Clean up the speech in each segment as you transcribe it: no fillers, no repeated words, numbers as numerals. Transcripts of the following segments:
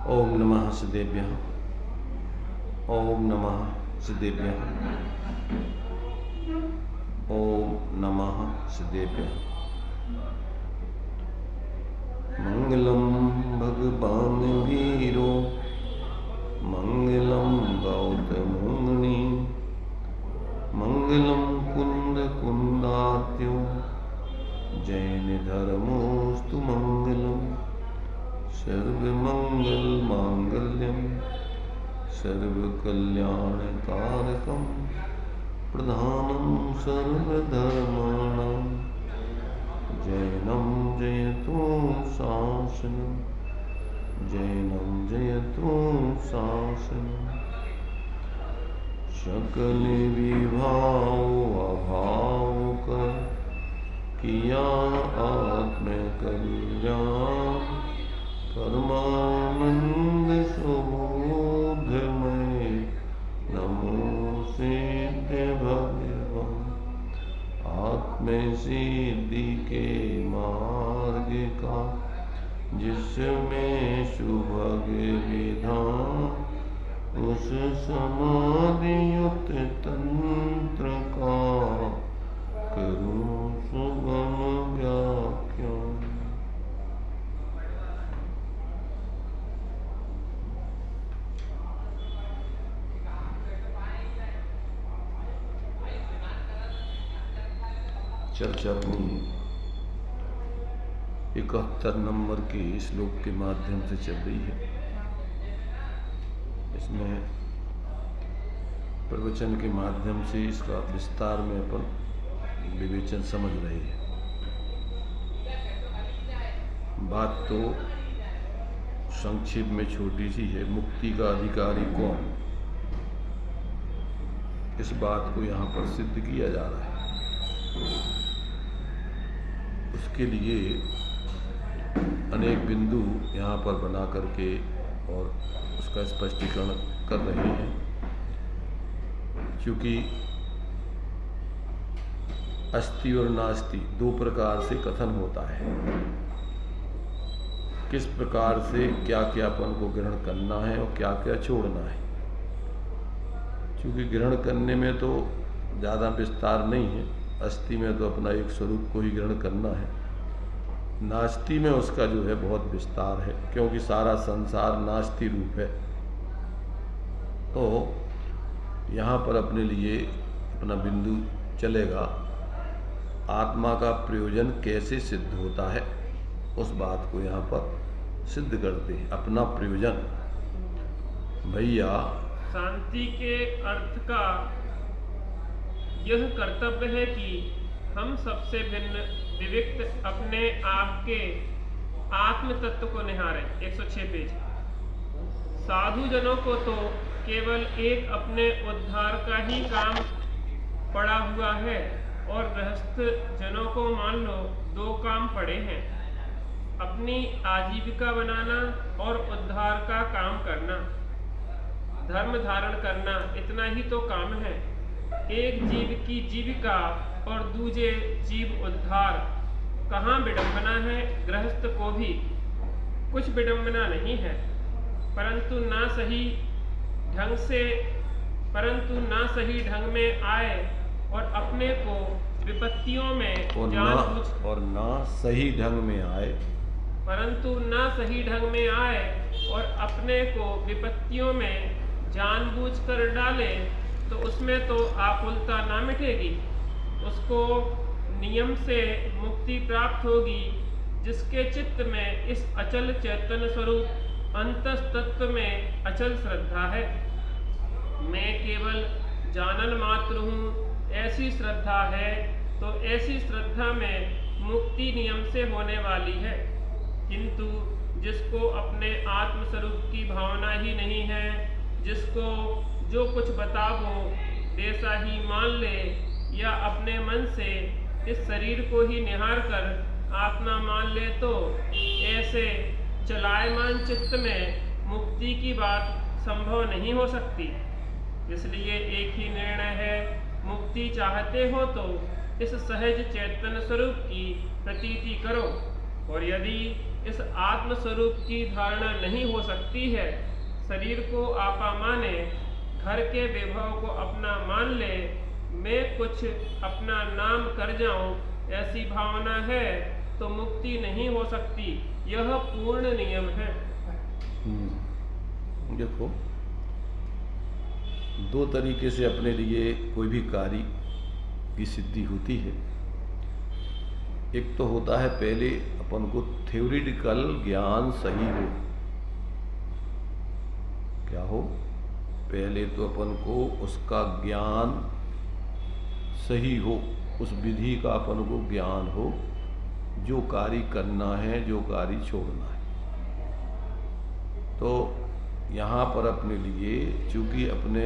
ओम नमः सिद्धेभ्यः। ओम नमः सिद्धेभ्यः। ओम नमः सिद्धेभ्यः। मंगलम भगवान वीरो मंगलम गौतमोमुनि मंगलम कुंद कुंदात्यो जैन धर्मोस्तु मंगलम सर्वमंगल मांगल्यम सर्वकल्याणकारकम प्रधानम सर्वधर्माणां जैनं जयतु शासनम जैनं जयतु शासनम सकल विभाव अभाव कर किया आत्म कल्याण परमानंद सुबोधमय नमो सिद्ध भगवान आत्म सिद्धि के मार्ग का जिसमें सुभग विधान उस समाधियुक्त तंत्र का करूं सुगम व्याख्यान। चर्चा अपनी 71 नंबर के श्लोक के माध्यम से चल रही है। इसमें प्रवचन के माध्यम से इसका विस्तार में अपन विवेचन समझ रहे हैं। बात तो संक्षेप में छोटी सी है, मुक्ति का अधिकारी कौन, इस बात को यहाँ पर सिद्ध किया जा रहा है। उसके लिए अनेक बिंदु यहाँ पर बना करके और उसका स्पष्टीकरण कर रहे हैं। क्योंकि अस्ति और नास्ति दो प्रकार से कथन होता है। किस प्रकार से क्या क्या अपन को ग्रहण करना है और क्या क्या छोड़ना है। क्योंकि ग्रहण करने में तो ज़्यादा विस्तार नहीं है, अस्ति में तो अपना एक स्वरूप को ही ग्रहण करना है। नास्ति में उसका जो है बहुत विस्तार है, क्योंकि सारा संसार नास्ति रूप है। तो यहाँ पर अपने लिए अपना बिंदु चलेगा, आत्मा का प्रयोजन कैसे सिद्ध होता है, उस बात को यहाँ पर सिद्ध करते हैं। अपना प्रयोजन भैया शांति के अर्थ का यह कर्तव्य है कि हम सबसे भिन्न विविक्त अपने आप के आत्म तत्व को निहारें। 106 पेज। साधु जनों को तो केवल एक अपने उद्धार का ही काम पड़ा हुआ है और गृहस्थ जनों को मान लो दो काम पड़े हैं, अपनी आजीविका बनाना और उद्धार का काम करना, धर्म धारण करना। इतना ही तो काम है। एक जीव की जीविका और दूजे जीव उद्धार। कहाँ विडंबना है? गृहस्थ को भी कुछ विडंबना नहीं है, परंतु ना सही ढंग में आए और अपने को विपत्तियों में ना सही ढंग में आए, परंतु ना सही ढंग में आए और अपने को विपत्तियों में जानबूझकर डाले, तो उसमें तो आकुलता ना मिटेगी। उसको नियम से मुक्ति प्राप्त होगी, जिसके चित्त में इस अचल चैतन्य स्वरूप अंतस तत्व में अचल श्रद्धा है। मैं केवल जानन मात्र हूँ, ऐसी श्रद्धा है, तो ऐसी श्रद्धा में मुक्ति नियम से होने वाली है। किंतु जिसको अपने आत्म स्वरूप की भावना ही नहीं है, जिसको जो कुछ बताओ वैसा ही मान ले, या अपने मन से इस शरीर को ही निहार कर आत्मा मान ले, तो ऐसे चलायमान चित्त में मुक्ति की बात संभव नहीं हो सकती। इसलिए एक ही निर्णय है, मुक्ति चाहते हो तो इस सहज चैतन्य स्वरूप की प्रतीति करो, और यदि इस आत्म स्वरूप की धारणा नहीं हो सकती है। शरीर को आपा माने, घर के वैभव को अपना मान ले, मैं कुछ अपना नाम कर जाऊं, ऐसी भावना है तो मुक्ति नहीं हो सकती। यह पूर्ण नियम है। देखो, दो तरीके से अपने लिए कोई भी कार्य की सिद्धि होती है। एक तो होता है पहले अपन को थ्योरिटिकल ज्ञान सही हो। क्या हो? पहले तो अपन को उसका ज्ञान सही हो, उस विधि का अपन को ज्ञान हो, जो कार्य करना है, जो कार्य छोड़ना है। तो यहाँ पर अपने लिए चूंकि अपने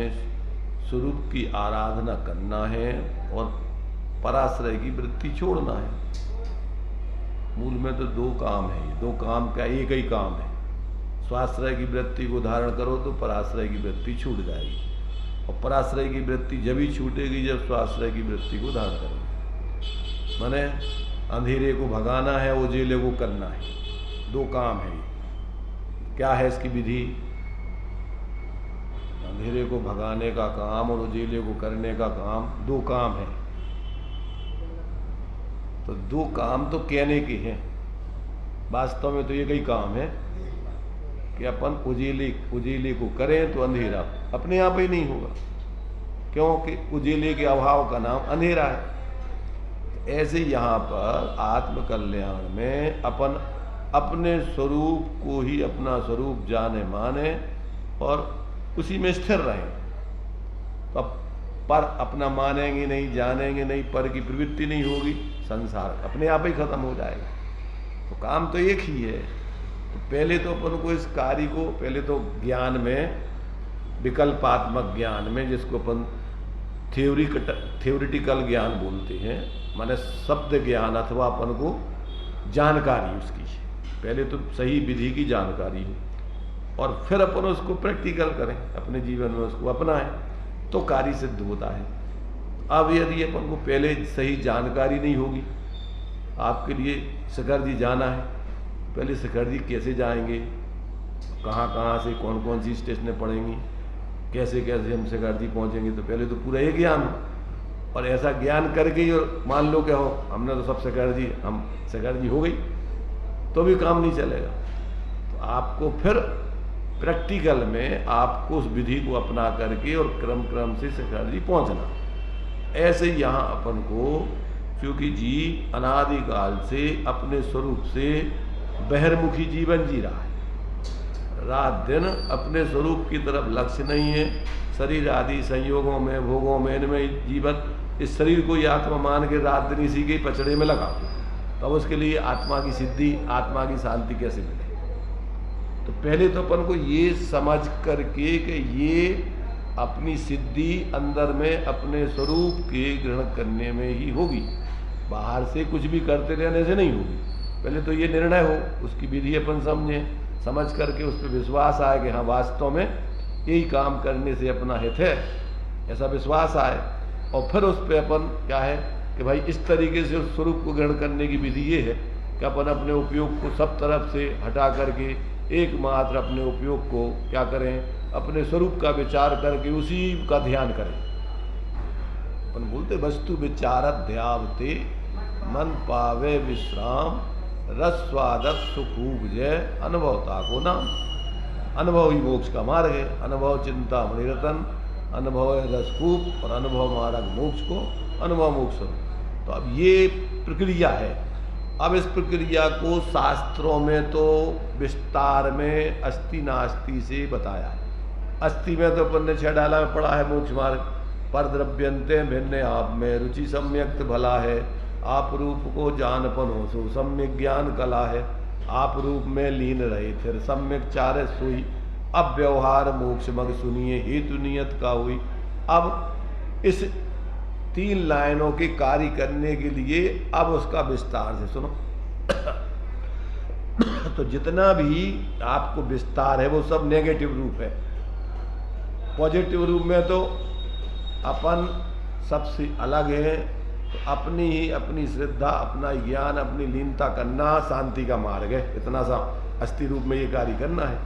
स्वरूप की आराधना करना है और पराश्रय की वृत्ति छोड़ना है। मूल में तो दो काम है, दो काम का एक ही काम है। स्वाश्रय की वृत्ति को धारण करो तो पराश्रय की वृत्ति छूट जाएगी, और पराश्रय की वृत्ति जब ही छूटेगी जब स्वाश्रय की वृत्ति को धारण करोगे। माने अंधेरे को भगाना है, उजेले को करना है। दो काम है। क्या है इसकी विधि? अंधेरे को भगाने का काम और उजेले को करने का काम, दो काम है। तो दो काम तो कहने के हैं, वास्तव में तो एक ही काम है कि अपन उजेले को करें तो अंधेरा अपने आप ही नहीं होगा, क्योंकि उजेले के अभाव का नाम अंधेरा है। ऐसे यहाँ पर आत्म कल्याण में अपन अपने स्वरूप को ही अपना स्वरूप जाने माने और उसी में स्थिर रहें। तो अब पर अपना मानेंगे नहीं, जानेंगे नहीं, पर की प्रवृत्ति नहीं होगी, संसार अपने आप ही खत्म हो जाएगा। तो काम तो एक ही है। तो पहले तो अपन को इस कार्य को, पहले तो ज्ञान में, विकल्पात्मक ज्ञान में, जिसको अपन थ्योरिटिकल ज्ञान बोलते हैं, माने शब्द ज्ञान अथवा अपन को जानकारी उसकी, पहले तो सही विधि की जानकारी हो और फिर अपन उसको प्रैक्टिकल करें, अपने जीवन में उसको अपनाएं, तो कार्य सिद्ध होता है। अब यदि अपन को पहले सही जानकारी नहीं होगी, आपके लिए शिखर जी जाना है, पहले शिखर जी कैसे जाएंगे, कहाँ कहाँ से कौन कौन सी स्टेशनें पड़ेंगी, कैसे कैसे हम शिखर जी पहुँचेंगे, तो पहले तो पूरा ये ज्ञान हो। और ऐसा ज्ञान करके ही मान लो क्या हो, हमने तो सब शिखर जी, हम शिखर जी हो गई, तो भी काम नहीं चलेगा। तो आपको फिर प्रैक्टिकल में आपको उस विधि को अपना करके और क्रम क्रम से शिखर जी पहुँचना। ऐसे यहाँ अपन को, क्योंकि जीव अनादिकाल से अपने स्वरूप से बहिर्मुखी जीवन जी रहा है, रात दिन अपने स्वरूप की तरफ लक्ष्य नहीं है, शरीर आदि संयोगों में, भोगों में, इनमें जीवन इस शरीर को ही आत्मा मान के रात दिन इसी के पचड़े में लगा, तब तो उसके लिए आत्मा की सिद्धि, आत्मा की शांति कैसे मिले? तो पहले तो अपन को ये समझ करके कि ये अपनी सिद्धि अंदर में अपने स्वरूप के ग्रहण करने में ही होगी, बाहर से कुछ भी करते रहने से नहीं होगी। पहले तो ये निर्णय हो, उसकी विधि अपन समझें, समझ करके उस पर विश्वास आए कि हाँ वास्तव में यही काम करने से अपना हित है, ऐसा विश्वास आए। और फिर उस पर अपन क्या है कि भाई इस तरीके से उस स्वरूप को ग्रहण करने की विधि ये है कि अपन अपने उपयोग को सब तरफ से हटा करके एकमात्र अपने उपयोग को क्या करें, अपने स्वरूप का विचार करके उसी का ध्यान करें। अपन बोलते वस्तु विचारत ध्यावते मन पावे विश्राम, रस स्वादत सुख उपजय अनुभवता को नाम। अनुभव ही मोक्ष का मार्ग है। अनुभव चिंता मणिरतन, अनुभव है रसकूप और अनुभव मार्ग मोक्ष को, अनुभव मोक्ष। तो अब ये प्रक्रिया है। अब इस प्रक्रिया को शास्त्रों में तो विस्तार में अस्ति नास्ति से बताया है। अस्ति में तो अपन ने 6 डाला में पढ़ा है मोक्ष मार्ग, पर द्रव्यंते भिन्न आप में रुचि सम्यक्त भला है, आप रूप को जानपन हो सो सम्यक ज्ञान कला है, आप रूप में लीन रहे फिर सम्यक चारे सोई, अब व्यवहार मोक्ष मग सुनिए हेतु नियत का हुई। अब इस 3 लाइनों के कार्य करने के लिए अब उसका विस्तार से सुनो। तो जितना भी आपको विस्तार है वो सब नेगेटिव रूप है। पॉजिटिव रूप में तो अपन सबसे अलग है, तो अपनी श्रद्धा, अपना ज्ञान, अपनी लीनता करना शांति का मार्ग है। इतना सा अस्थि रूप में ये कार्य करना है।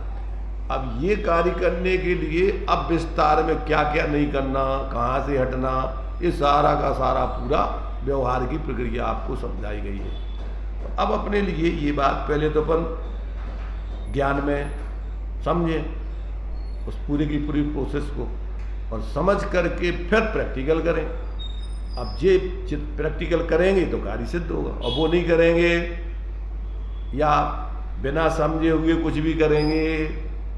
अब ये कार्य करने के लिए अब विस्तार में क्या क्या नहीं करना, कहाँ से हटना, ये सारा का सारा पूरा व्यवहार की प्रक्रिया आपको समझाई गई है। तो अब अपने लिए ये बात पहले तो अपन ज्ञान में समझें उस पूरी की पूरी प्रोसेस को, और समझ करके फिर प्रैक्टिकल करें। अब ये प्रैक्टिकल करेंगे तो कार्य सिद्ध होगा, और वो नहीं करेंगे या बिना समझे हुए कुछ भी करेंगे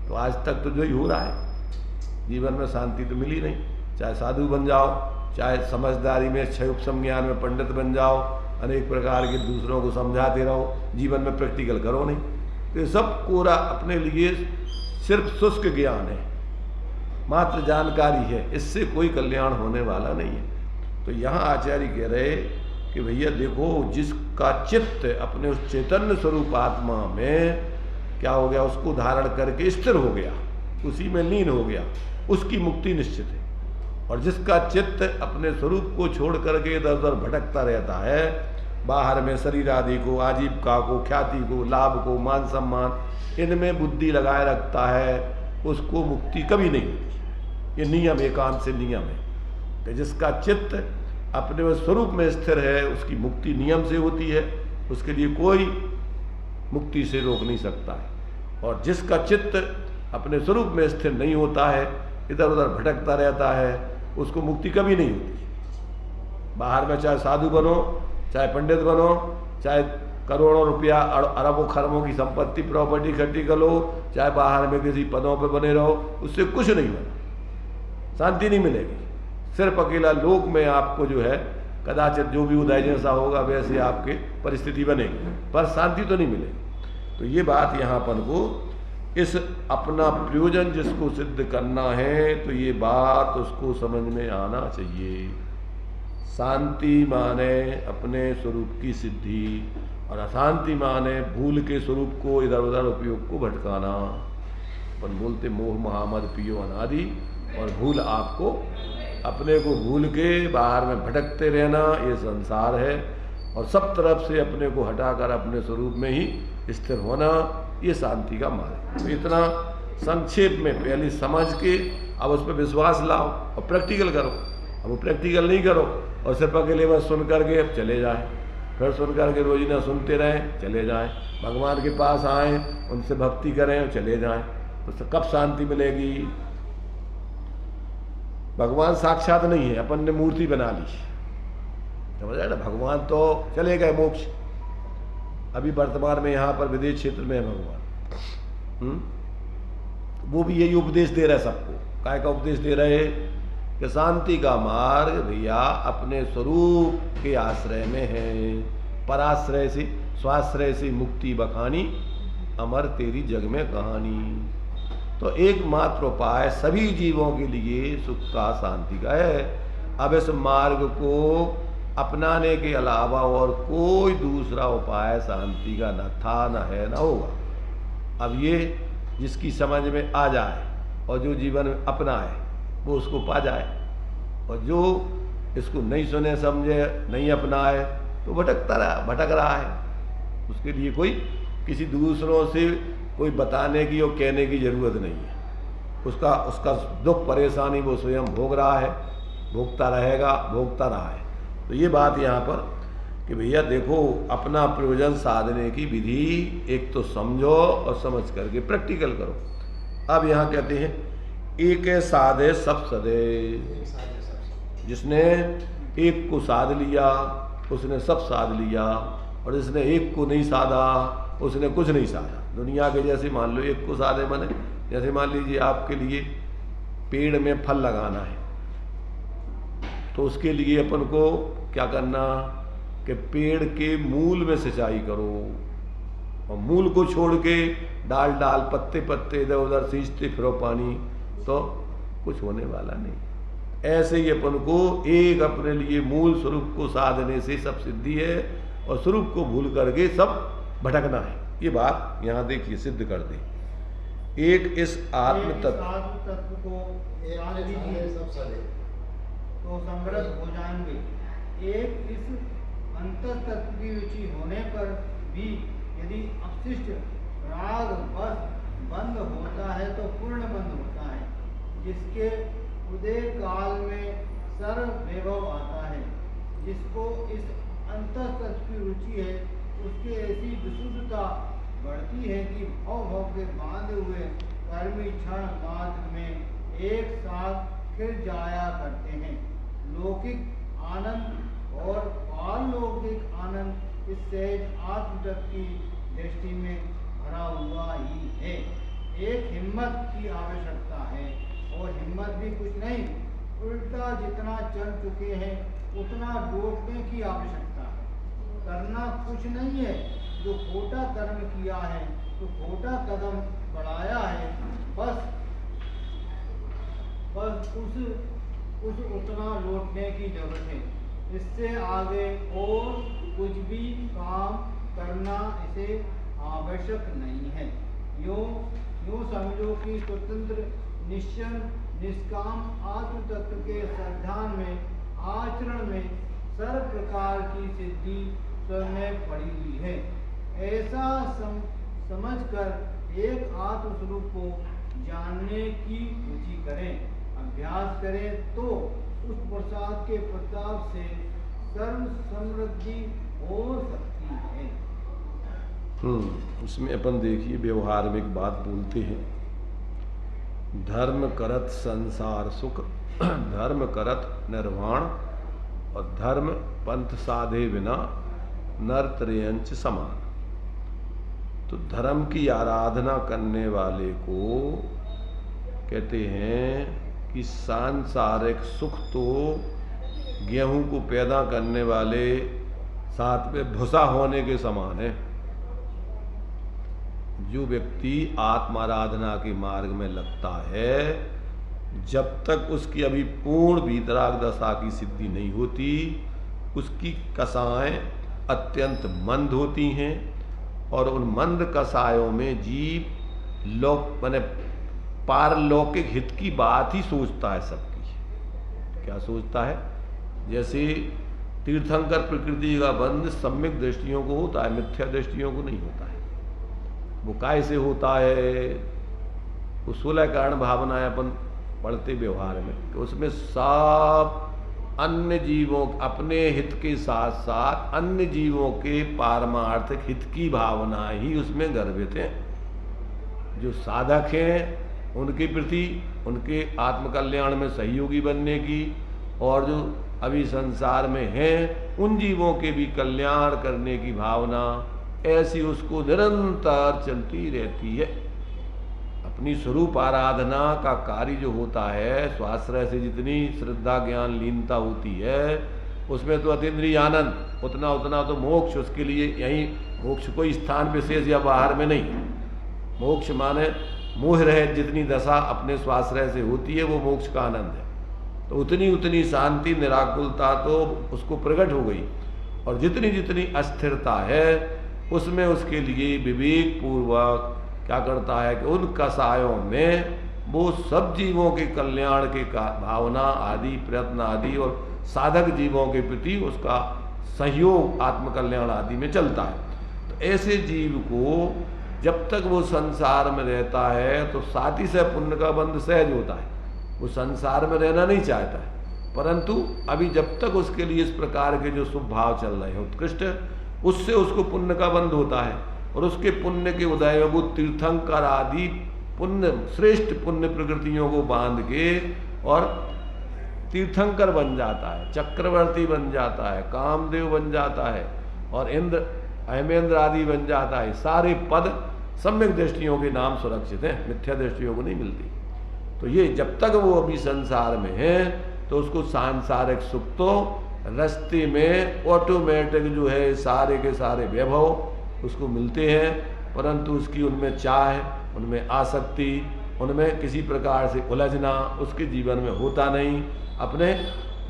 तो आज तक तो जो ही हो रहा है, जीवन में शांति तो मिली नहीं। चाहे साधु बन जाओ, चाहे समझदारी में क्षय उपसम ज्ञान में पंडित बन जाओ, अनेक प्रकार के दूसरों को समझाते रहो, जीवन में प्रैक्टिकल करो नहीं, तो ये सब कोरा अपने लिए सिर्फ शुष्क ज्ञान है, मात्र जानकारी है, इससे कोई कल्याण होने वाला नहीं है। तो यहाँ आचार्य कह रहे कि भैया देखो, जिसका चित्त अपने उस चैतन्य स्वरूप आत्मा में क्या हो गया, उसको धारण करके स्थिर हो गया, उसी में लीन हो गया, उसकी मुक्ति निश्चित है। और जिसका चित्त अपने स्वरूप को छोड़ करके इधर उधर भटकता रहता है, बाहर में शरीर आदि को, आजीविका को, ख्याति को, लाभ को, मान सम्मान, इनमें बुद्धि लगाए रखता है, उसको मुक्ति कभी नहीं होती। ये नियम, एकांत से नियम है कि जिसका चित्त अपने स्वरूप में स्थिर है, उसकी मुक्ति नियम से होती है, उसके लिए कोई मुक्ति से रोक नहीं सकता है। और जिसका चित्त अपने स्वरूप में स्थिर नहीं होता है, इधर उधर भटकता रहता है, उसको मुक्ति कभी नहीं होती। बाहर में चाहे साधु बनो, चाहे पंडित बनो, चाहे करोड़ों रुपया अरबों खरबों की संपत्ति प्रॉपर्टी इकट्ठी कर लो, चाहे बाहर में किसी पदों पे बने रहो, उससे कुछ नहीं बना, शांति नहीं मिलेगी। सिर्फ अकेला लोक में आपको जो है कदाचित जो भी उदय जैसा होगा वैसे आपके परिस्थिति बनेगी, पर शांति तो नहीं मिलेगी। तो ये बात यहाँ अपन को, इस अपना प्रयोजन जिसको सिद्ध करना है, तो ये बात उसको समझ में आना चाहिए। शांति माने अपने स्वरूप की सिद्धि, और अशांति माने भूल के स्वरूप को इधर उधर उपयोग को भटकाना। अपन बोलते मोह महामद पियो अनादि, और भूल आपको अपने को भूल के बाहर में भटकते रहना, ये संसार है। और सब तरफ से अपने को हटाकर अपने स्वरूप में ही स्थिर होना, ये शांति का मार्ग। तो इतना संक्षेप में पहले समझ के अब उस पर विश्वास लाओ और प्रैक्टिकल करो। अब वो प्रैक्टिकल नहीं करो और सिर्फ अकेले बस सुन करके अब चले जाएं, फिर सुन करके रोजीना सुनते रहें, चले जाएं, भगवान के पास आएँ, उनसे भक्ति करें और चले जाएं, तो कब शांति मिलेगी? भगवान साक्षात नहीं है, अपन ने मूर्ति बना ली, समझ आए ना। भगवान तो चले गए मोक्ष, अभी वर्तमान में यहाँ पर विदेश क्षेत्र में है भगवान। वो भी यही उपदेश दे रहे सबको। काय का उपदेश दे रहे कि शांति का मार्ग भैया अपने स्वरूप के आश्रय में है। पराश्रय से स्वाश्रय से मुक्ति बखानी, अमर तेरी जग में कहानी। तो एकमात्र उपाय सभी जीवों के लिए सुख का, शांति का है। अब इस मार्ग को अपनाने के अलावा और कोई दूसरा उपाय शांति का न था, न है, न होगा। अब ये जिसकी समझ में आ जाए और जो जीवन में अपनाए वो उसको पा जाए, और जो इसको नहीं सुने समझे, नहीं अपनाए, तो भटक रहा है। उसके लिए कोई किसी दूसरों से कोई बताने की और कहने की जरूरत नहीं है। उसका दुख परेशानी वो स्वयं भोग रहा है, भोगता रहेगा, भोगता रहा है। तो ये बात यहाँ पर कि भैया देखो, अपना प्रयोजन साधने की विधि एक तो समझो और समझ करके प्रैक्टिकल करो। अब यहाँ कहते हैं एक साधे सब सदे। जिसने एक को साध लिया उसने सब साध लिया, और जिसने एक को नहीं साधा उसने कुछ नहीं साधा। दुनिया के जैसे मान लो एक को साधे बने, जैसे मान लीजिए आपके लिए पेड़ में फल लगाना है, तो उसके लिए अपन को क्या करना कि पेड़ के मूल में सिंचाई करो, और मूल को छोड़ के डाल पत्ते पत्ते इधर उधर सींचते फिरो पानी, तो कुछ होने वाला नहीं। ऐसे ही अपन को एक अपने लिए मूल स्वरूप को साधने से सब सिद्धि है, और स्वरूप को भूल करके सब भटकना है। ये बात यहाँ देखिए सिद्ध कर दे। एक इस आत्म तत्व को सब सदे तो समृद्ध हो जाएंगे। एक इस अंतस्तत्व की रुचि होने पर भी यदि अपशिष्ट राग बस बंद होता है तो पूर्ण बंद होता है, जिसके उदय काल में सर्व वैभव आता है। जिसको इस अंतस्तत्व की रुचि है उसकी ऐसी विशुद्धता बढ़ती है कि भव के बांधे हुए कर्मी क्षण मात्र में एक साथ फिर जाया करते हैं। लौकिक आनंद और पारलौकिक आनंद इस सहज आत्मतत्व की दृष्टि में भरा हुआ ही है। एक हिम्मत की आवश्यकता है, और हिम्मत भी कुछ नहीं, उल्टा जितना चल चुके हैं उतना लौटने की आवश्यकता है। करना कुछ नहीं है, जो खोटा कर्म किया है तो खोटा कदम बढ़ाया है, बस उस उतना लौटने की जरूरत है। इससे आगे और कुछ भी काम करना इसे आवश्यक नहीं है। यूँ समझो कि स्वतंत्र निश्चल निष्काम आत्म तत्व के संधान में आचरण में सर्व प्रकार की सिद्धि स्वयं पड़ी हुई है। ऐसा समझकर एक आत्म स्वरूप को जानने की रुचि करें, अभ्यास करें, तो उस प्रसाद के प्रताप से सर्व समृद्धि हो सकती है। इसमें अपन देखिए व्यवहार में एक बात बोलते हैं, धर्म करत संसार सुख, धर्म करत निर्वाण, और धर्म पंथ साधे बिना नर त्रयंच समान। तो धर्म की आराधना करने वाले को कहते हैं कि सांसारिक सुख तो गेहूं को पैदा करने वाले साथ में भूसा होने के समान है। जो व्यक्ति आत्माराधना के मार्ग में लगता है, जब तक उसकी अभी पूर्ण वीतराग दशा की सिद्धि नहीं होती, उसकी कसाएं अत्यंत मंद होती हैं, और उन मंद कसायों में जीव माने पारलौकिक हित की बात ही सोचता है सबकी। क्या सोचता है? जैसे तीर्थंकर प्रकृति का बंध सम्यक दृष्टियों को होता है, मिथ्या दृष्टियों को नहीं होता है। वो काय से होता है? वो 16 कारण भावनाएं अपन पढ़ते व्यवहार में, तो उसमें सब अन्य जीवों अपने हित के साथ साथ अन्य जीवों के पारमार्थिक हित की भावना ही उसमें गर्भित है। जो साधक हैं उनके प्रति उनके आत्मकल्याण में सहयोगी बनने की, और जो अभी संसार में हैं उन जीवों के भी कल्याण करने की भावना ऐसी उसको निरंतर चलती रहती है। अपनी स्वरूप आराधना का कार्य जो होता है, स्वाश्रय से जितनी श्रद्धा ज्ञान लीनता होती है, उसमें तो अतीन्द्रिय आनंद उतना उतना तो मोक्ष उसके लिए यहीं, मोक्ष कोई स्थान विशेष या बाहर में नहीं। मोक्ष माने मोह रहित जितनी दशा अपने स्वाश्रय से होती है वो मोक्ष का आनंद है। तो उतनी उतनी शांति निराकुलता तो उसको प्रकट हो गई, और जितनी जितनी अस्थिरता है उसमें उसके लिए विवेक पूर्वक क्या करता है कि उन कसायों में वो सब जीवों के कल्याण के भावना आदि प्रयत्न आदि और साधक जीवों के प्रति उसका सहयोग आत्मकल्याण आदि में चलता है। तो ऐसे जीव को जब तक वो संसार में रहता है तो साथी से पुण्य का बंध सहज होता है। वो संसार में रहना नहीं चाहता है, परंतु अभी जब तक उसके लिए इस प्रकार के जो शुभ भाव चल रहे हैं उत्कृष्ट, उससे उसको पुण्य का बंध होता है, और उसके पुण्य के उदय में वो तीर्थंकर आदि पुण्य श्रेष्ठ पुण्य प्रकृतियों को बांध के और तीर्थंकर बन जाता है, चक्रवर्ती बन जाता है, कामदेव बन जाता है, और इंद्र अहमेंद्र आदि बन जाता है। सारे पद सम्यक दृष्टियों के नाम सुरक्षित हैं, मिथ्या दृष्टियों को नहीं मिलती। तो ये जब तक वो अभी संसार में है तो उसको सांसारिक सुख तो रास्ते में ऑटोमेटिक जो है सारे के सारे वैभव उसको मिलते हैं, परंतु उसकी उनमें चाह, उनमें आसक्ति, उनमें किसी प्रकार से उलझना उसके जीवन में होता नहीं। अपने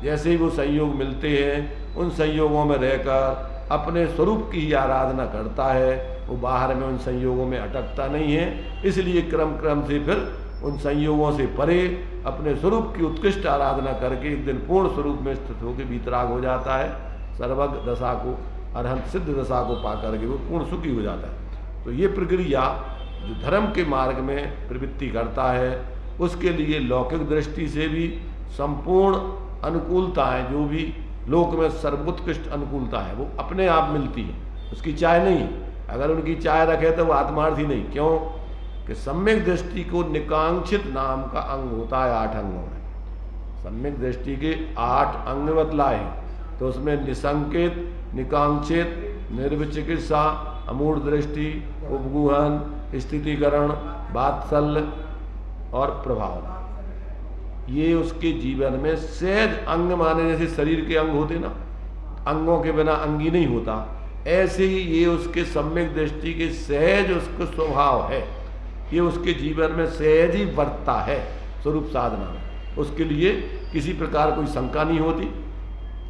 जैसे ही वो संयोग मिलते हैं उन संयोगों में रहकर अपने स्वरूप की ही आराधना करता है, वो बाहर में उन संयोगों में अटकता नहीं है। इसलिए क्रम क्रम से फिर उन संयोगों से परे अपने स्वरूप की उत्कृष्ट आराधना करके एक दिन पूर्ण स्वरूप में स्थित होकर वीतराग हो जाता है। सर्वज्ञ दशा को, अरहंत सिद्ध दशा को पा करके वो पूर्ण सुखी हो जाता है। तो ये प्रक्रिया जो धर्म के मार्ग में प्रवृत्ति करता है उसके लिए लौकिक दृष्टि से भी संपूर्ण अनुकूलता है, जो भी लोक में सर्वोत्कृष्ट अनुकूलता है वो अपने आप मिलती है, उसकी चाह नहीं। अगर उनकी चाह रखे तो वो आत्मार्थी नहीं। क्यों कि सम्यक दृष्टि को निकांक्षित नाम का अंग होता है 8 अंगों में। सम्यक दृष्टि के 8 अंग बतलाए, तो उसमें निसंकेत, निकांक्षित, निर्विचिकित्सा, अमूढ़ दृष्टि, उपगूहन, स्थितिकरण, वात्सल्य और प्रभाव, ये उसके जीवन में सहज अंग माने। जैसे शरीर के अंग होते ना, अंगों के बिना अंगी नहीं होता, ऐसे ही ये उसके सम्यक दृष्टि के सहज उसका स्वभाव है, ये उसके जीवन में सहज ही बरतता है स्वरूप साधना में। उसके लिए किसी प्रकार कोई शंका नहीं होती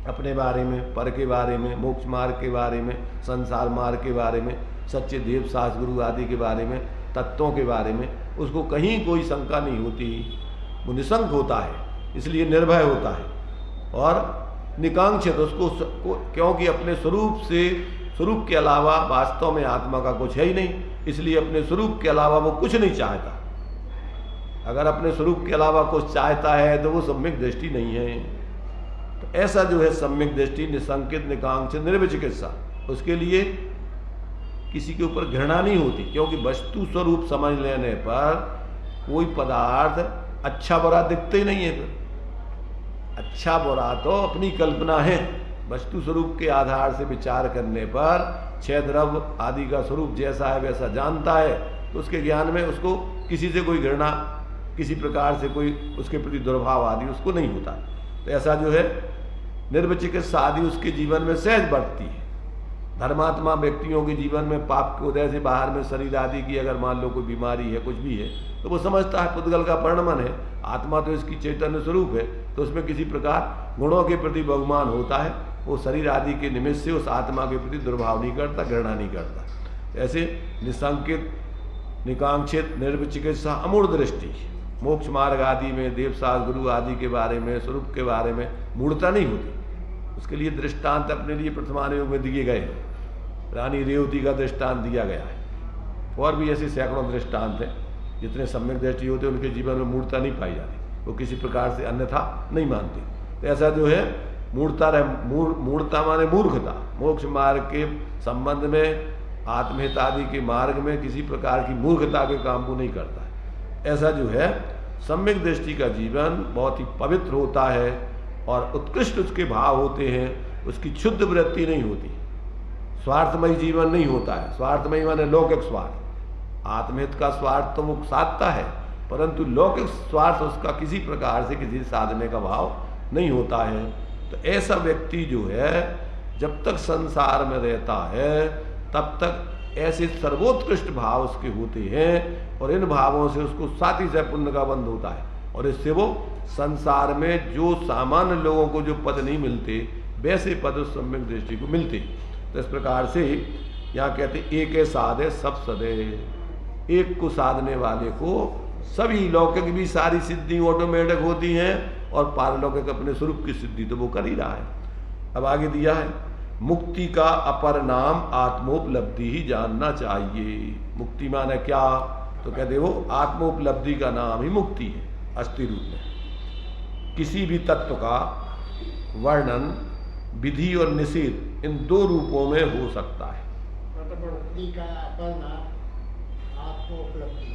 अपने बारे में, पर के बारे में, मोक्ष मार्ग के बारे में, संसार मार्ग के बारे में, सच्चे देव शास्त्र गुरु आदि के बारे में, तत्वों के बारे में उसको कहीं कोई शंका नहीं होती। वो निशंक होता है, इसलिए निर्भय होता है और निकांक्षित उसको, क्योंकि अपने स्वरूप से, स्वरूप के अलावा वास्तव में आत्मा का कुछ है ही नहीं, इसलिए अपने स्वरूप के अलावा वो कुछ नहीं चाहता। अगर अपने स्वरूप के अलावा कुछ चाहता है तो वो सम्यक दृष्टि नहीं है। तो ऐसा जो है सम्यक दृष्टि, निसंकित, निकांक्षित, निर्विचिकित्सा, उसके लिए किसी के ऊपर घृणा नहीं होती, क्योंकि वस्तु स्वरूप समझ लेने पर कोई पदार्थ अच्छा बुरा दिखते ही नहीं है। फिर अच्छा बुरा तो अपनी कल्पना है, वस्तु स्वरूप के आधार से विचार करने पर छह द्रव्य आदि का स्वरूप जैसा है वैसा जानता है, तो उसके ज्ञान में उसको किसी से कोई घृणा, किसी प्रकार से कोई उसके प्रति दुर्भाव आदि उसको नहीं होता। तो ऐसा जो है निर्विचिकित्सा आदि उसके जीवन में सहज बढ़ती है। धर्मात्मा व्यक्तियों के जीवन में पाप के उदय से बाहर में शरीर आदि की अगर मान लो कोई बीमारी है, कुछ भी है, तो वो समझता है पुद्गल का परिणमन है, आत्मा तो इसकी चैतन्य स्वरूप है, तो उसमें किसी प्रकार गुणों के प्रति बहुमान होता है, वो शरीर आदि के निमित्त से उस आत्मा के प्रति दुर्भाव नहीं करता, घृणा नहीं करता। ऐसे निसंकित, निकांक्षित, निर्विचिकित्सा, अमूढ़ दृष्टि, मोक्ष मार्ग आदि में, देवशास्त्र गुरु आदि के बारे में, स्वरूप के बारे में मूढ़ता नहीं होती। उसके लिए दृष्टांत अपने लिए प्रथमानुयोग में दिए गए हैं। रानी रेवती का दृष्टांत दिया गया है, और भी ऐसे सैकड़ों दृष्टांत हैं। जितने सम्यक दृष्टि होते हैं उनके जीवन में मूढ़ता नहीं पाई जाती, वो किसी प्रकार से अन्यथा नहीं मानती। तो ऐसा जो है मूढ़ता माने मूर्खता, मोक्ष मार्ग के संबंध में, आत्महित आदि के मार्ग में किसी प्रकार की मूर्खता के काम को नहीं करता है। ऐसा जो है सम्यक दृष्टि का जीवन बहुत ही पवित्र होता है और उत्कृष्ट उसके भाव होते हैं, उसकी क्षुद्ध वृत्ति नहीं होती, स्वार्थमयी जीवन नहीं होता है। स्वार्थमयी माने लौकिक स्वार्थ, आत्महित का स्वार्थ तो वो साधता है, परंतु लौकिक स्वार्थ उसका किसी प्रकार से किसी साधने का भाव नहीं होता है। तो ऐसा व्यक्ति जो है जब तक संसार में रहता है तब तक ऐसे सर्वोत्कृष्ट भाव उसके होते हैं, और इन भावों से उसको साथी से पुण्य का बंध होता है, और इससे वो संसार में जो सामान्य लोगों को जो पद नहीं मिलते वैसे पद उस सम्यक दृष्टि को मिलते। तो इस प्रकार से यहाँ कहते एक है साधे सब सदे, एक को साधने वाले को सभी लौकिक भी सारी सिद्धि ऑटोमेटिक होती हैं, और पारलौकिक अपने स्वरूप की सिद्धि तो वो कर ही रहा है। अब आगे दिया है मुक्ति का अपर नाम आत्मोपलब्धि ही जानना चाहिए। मुक्ति माने क्या, तो कहते वो आत्मोपलब्धि का नाम ही मुक्ति है अस्थि रूप में। किसी भी तत्व का वर्णन विधि और निषेध इन दो रूपों में हो सकता है। मुक्ति का अपर नाम आत्मोपलब्धि,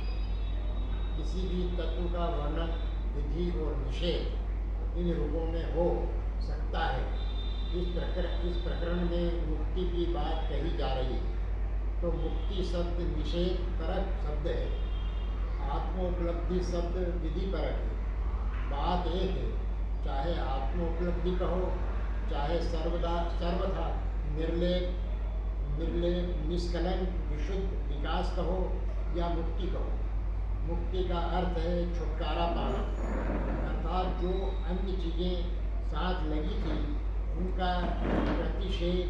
किसी भी तत्व का वर्णन विधि और निषेध इन रूपों में हो सकता है। इस प्रकरण में मुक्ति की बात कही जा रही है, तो मुक्ति शब्द निषेध परक शब्द है, आत्मोपलब्धि शब्द विधि परक है। बात एक है, चाहे आत्मोपलब्धि कहो, चाहे सर्वथा निर्लेप निष्कलंक विशुद्ध विकास कहो या मुक्ति कहो। मुक्ति का अर्थ है छुटकारा पाना, अर्थात जो अन्य चीज़ें साथ लगी थी उनका प्रतिषेध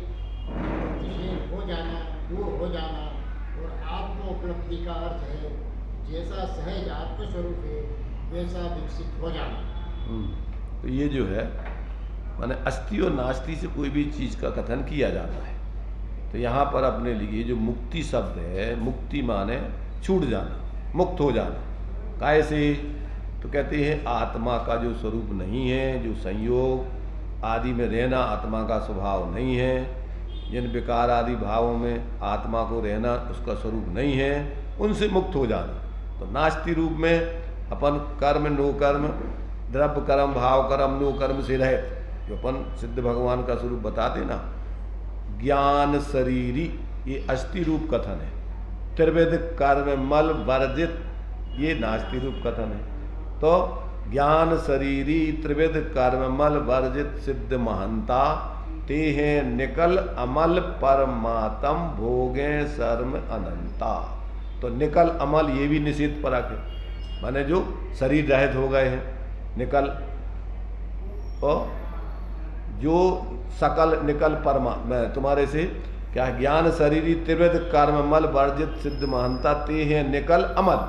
हो जाना, दूर हो जाना। और आत्मोपलब्धि का अर्थ है जैसा सहज आत्मस्वरूप है वैसा विकसित हो जाना। तो ये जो है माने अस्थि और नास्ति से कोई भी चीज़ का कथन किया जाता है। तो यहाँ पर अपने लिए जो मुक्ति शब्द है, मुक्ति माने छूट जाना, मुक्त हो जाना। कैसे? तो कहते हैं आत्मा का जो स्वरूप नहीं है, जो संयोग आदि में रहना आत्मा का स्वभाव नहीं है, जिन विकार आदि भावों में आत्मा को रहना उसका स्वरूप नहीं है, उनसे मुक्त हो जाना। तो नास्ति रूप में अपन कर्म नो कर्म, द्रव्य कर्म भाव कर्म नो कर्म से रहित, जो अपन सिद्ध भगवान का स्वरूप बताते ना, ज्ञान शरीरी, ये अस्थि रूप कथन है। त्रिविध कर्म मल वर्जित, ये नास्ति रूप कथन है। तो ज्ञान शरीरी त्रिविध कर्म मल वर्जित सिद्ध महंता, ते हैं निकल अमल परमात्म भोगे सर्व अनंता। तो निकल अमल ये भी निषेध परक है, माने जो शरीर रहित हो गए हैं, निकल, और जो सकल निकल परमा मैं तुम्हारे से क्या, ज्ञान शरीरी त्रिविध कर्म मल वर्जित सिद्ध महंता, ते हैं निकल अमल,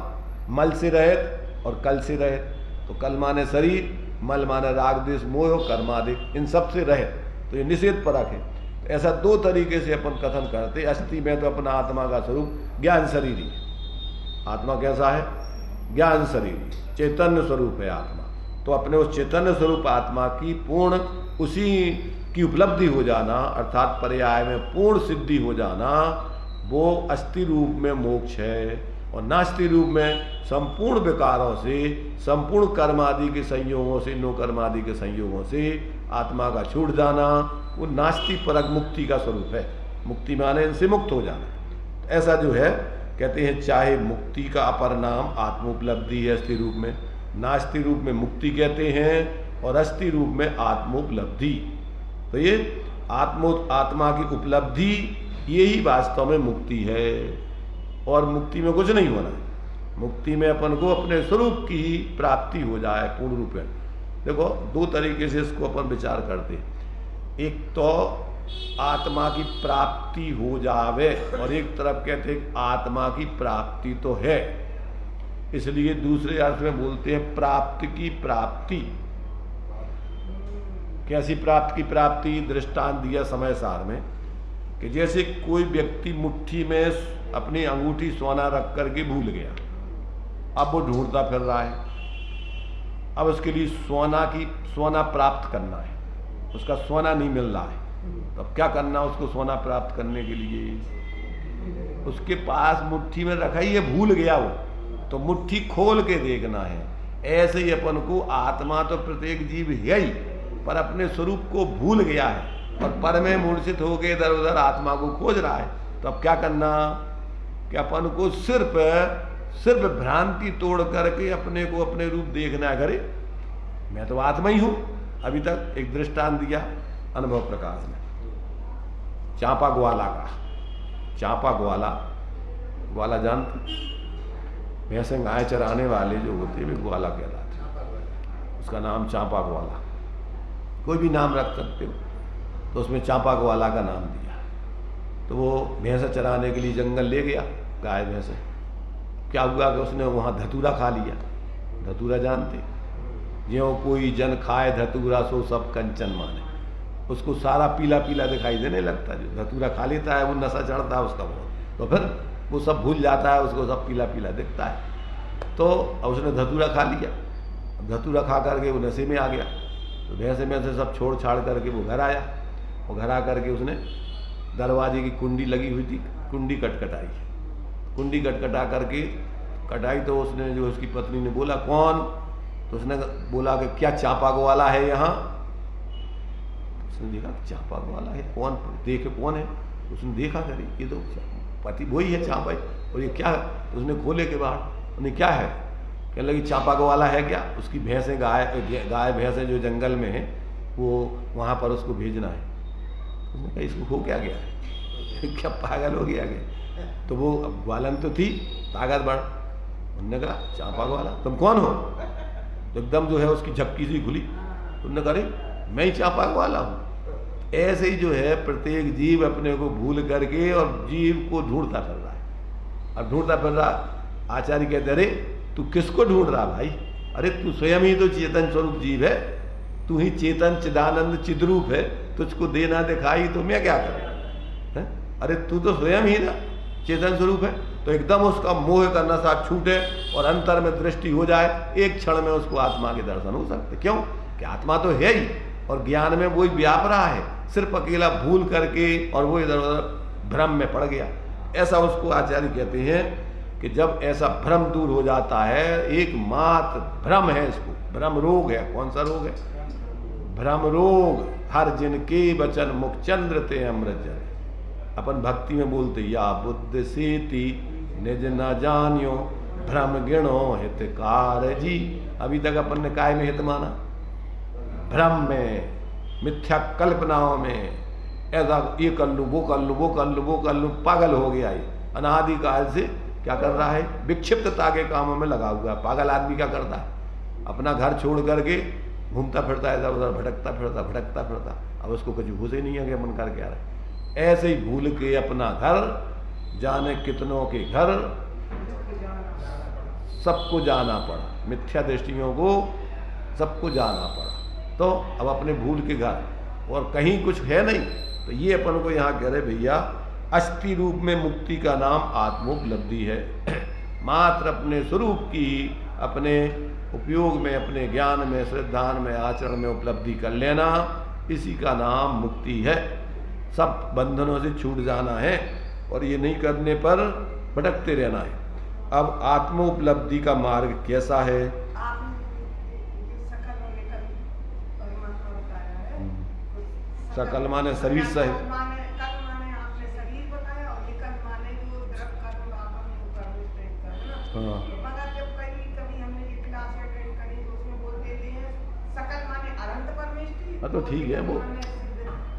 मल से रहित और कल से रहित। तो कल माने शरीर, मल माने राग द्वेष मोह कर्मादि, इन सब से रहित। तो ये निषेध परक है। तो ऐसा दो तरीके से अपन कथन करते। अस्थि में तो अपना आत्मा का स्वरूप ज्ञान शरीरी, आत्मा कैसा है? ज्ञान शरीरी, चैतन्य स्वरूप है आत्मा। तो अपने उस चैतन्य स्वरूप आत्मा की पूर्ण उसी की उपलब्धि हो जाना, अर्थात पर्याय में पूर्ण सिद्धि हो जाना, वो अस्थि रूप में मोक्ष है। और नास्ति रूप में संपूर्ण विकारों से, संपूर्ण कर्म आदि के संयोगों से, नो कर्म आदि के संयोगों से आत्मा का छूट जाना, वो नास्ति परक मुक्ति का स्वरूप है। मुक्ति माने इनसे मुक्त हो जाना। ऐसा जो है कहते हैं, चाहे मुक्ति का अपर नाम आत्मोपलब्धि है अस्थि रूप में, नास्ति रूप में मुक्ति कहते हैं, और अस्थि रूप में आत्मोपलब्धि। तो ये आत्मा की उपलब्धि यही वास्तव में मुक्ति है। और मुक्ति में कुछ नहीं होना है। मुक्ति में अपन को अपने स्वरूप की प्राप्ति हो जाए पूर्ण रूप में। देखो दो तरीके से इसको अपन विचार करते हैं। एक तो आत्मा की प्राप्ति हो जावे, और एक तरफ कहते हैं आत्मा की प्राप्ति तो है, इसलिए दूसरे अर्थ में बोलते हैं प्राप्ति की प्राप्ति। कैसी प्राप्ति की प्राप्ति? दृष्टांत दिया समय सार में कि जैसे कोई व्यक्ति मुट्ठी में अपनी अंगूठी सोना रख करके भूल गया, अब वो ढूंढता फिर रहा है, अब उसके लिए सोना प्राप्त करना है, उसका सोना नहीं मिल रहा है, तो अब क्या करना उसको सोना प्राप्त करने के लिए? उसके पास मुट्ठी में रखा ही है, भूल गया वो, तो मुट्ठी खोल के देखना है। ऐसे ही अपन को आत्मा तो प्रत्येक जीव है ही, पर अपने स्वरूप को भूल गया है और पर में मूर्छित होकर इधर उधर आत्मा को खोज रहा है। तो अब क्या करना कि अपन को सिर्फ भ्रांति तोड़ करके अपने को अपने रूप देखना है। अरे मैं तो आत्मा ही हूं। अभी तक एक दृष्टांत दिया अनुभव प्रकाश में, चांपा ग्वाला का। चांपा ग्वाला जानते? भैंसे गाय चराने वाले जो होते वे ग्वाला कहलाते। उसका नाम चांपा ग्वाला, कोई भी नाम रख सकते हो, तो उसमें चांपा ग्वाला का नाम दिया। तो वो भैंसा चराने के लिए जंगल ले गया, गाय भैंसे। क्या हुआ कि उसने वहाँ धतूरा खा लिया। धतूरा जानते? ज्यों कोई जन खाए धतूरा सो सब कंचन माने। उसको सारा पीला पीला दिखाई देने लगता। जो धतूरा खा लेता है वो नशा चढ़ता है उसका बहुत, तो फिर वो सब भूल जाता है, उसको सब पीला पीला दिखता है। तो उसने धतूरा खा लिया। धतूरा खा करके वो नशे में आ गया। तो भैंसे में से सब छोड़ छाड़ करके वो घर आया। वो घर आ करके उसने दरवाजे की कुंडी लगी हुई थी, कुंडी कटकटाई। कुंडी कटकटा करके कटाई तो उसने, जो उसकी पत्नी ने बोला कौन? तो उसने बोला कि क्या चांपा ग्वाला है यहाँ? उसने देखा चांपा ग्वाला है, कौन? देखे कौन है? उसने देखा करे ये तो पति वही है चांपा। और ये क्या? उसने खोले के बाद उन्हें क्या है? कहने लगी चांपा ग्वाला है क्या? उसकी भैंसें गाय भैंसें जो जंगल में है वो वहाँ पर उसको भेजना है। उसने कहा इसको हो क्या गया है? क्या पागल हो गया क्या? तो वो ग्वालन तो थी ताकत बढ़। उन्होंने कहा चांपा ग्वाला तुम कौन हो? तो एकदम जो है उसकी झपकी सी खुली। उन्होंने कहा अरे मैं ही चांपा ग्वाला हूँ। ऐसे ही जो है प्रत्येक जीव अपने को भूल करके और जीव को ढूंढता फिर रहा है। अब ढूंढता फिर रहा, आचार्य कहते अरे तू किसको ढूंढ रहा भाई? अरे तू स्वयं ही तो चेतन स्वरूप जीव है, तू ही चेतन चिदानंद चिद्रूप है, तुझको देना दिखाई तो मैं क्या करूं? हैं? अरे तू तो स्वयं ही ना चेतन स्वरूप है। तो एकदम उसका मोह का नशा छूटे और अंतर में दृष्टि हो जाए, एक क्षण में उसको आत्मा के दर्शन हो सकते। क्यों कि आत्मा तो है ही और ज्ञान में वही व्याप रहा है, सिर्फ अकेला भूल करके और वो इधर उधर भ्रम में पड़ गया। ऐसा उसको आचार्य कहते हैं कि जब ऐसा भ्रम दूर हो जाता है, एकमात्र भ्रम है, इसको भ्रम रोग है। कौन सा रोग है? भ्रम रोग। हर जिनके वचन मुख चंद्र ते अमृत जल। अपन भक्ति में बोलते या बुद्ध सेति निज न जानियो भ्रम गिणो हितकार जी। अभी तक अपन ने काय में हित माना? भ्रम में, मिथ्या कल्पनाओं में, ऐसा ये कर लूँ, वो कर लूँ, वो कर लूँ, वो कर लूँ, पागल हो गया। ये अनादिकाल से क्या कर रहा है? विक्षिप्तता के कामों में लगा हुआ है। पागल आदमी क्या करता है? अपना घर छोड़ करके घूमता फिरता है, इधर उधर भटकता फिरता। अब उसको कुछ होश ही नहीं है कि अपन कर क्या रहे। ऐसे ही भूल के अपना घर, जाने कितनों के घर, सबको जाना पड़ा। मिथ्या दृष्टियों को सबको जाना पड़ा। तो अब अपने भूल के घर और कहीं कुछ है नहीं। तो ये अपन को यहाँ कह रहे भैया, अस्थि रूप में मुक्ति का नाम आत्मोपलब्धि है। मात्र अपने स्वरूप की अपने उपयोग में, अपने ज्ञान में, श्रद्धान में, आचरण में उपलब्धि कर लेना, इसी का नाम मुक्ति है। सब बंधनों से छूट जाना है और ये नहीं करने पर भटकते रहना है। अब आत्मोपलब्धि का मार्ग कैसा है? सकल माने शरीर सहित। हाँ तो ठीक है, वो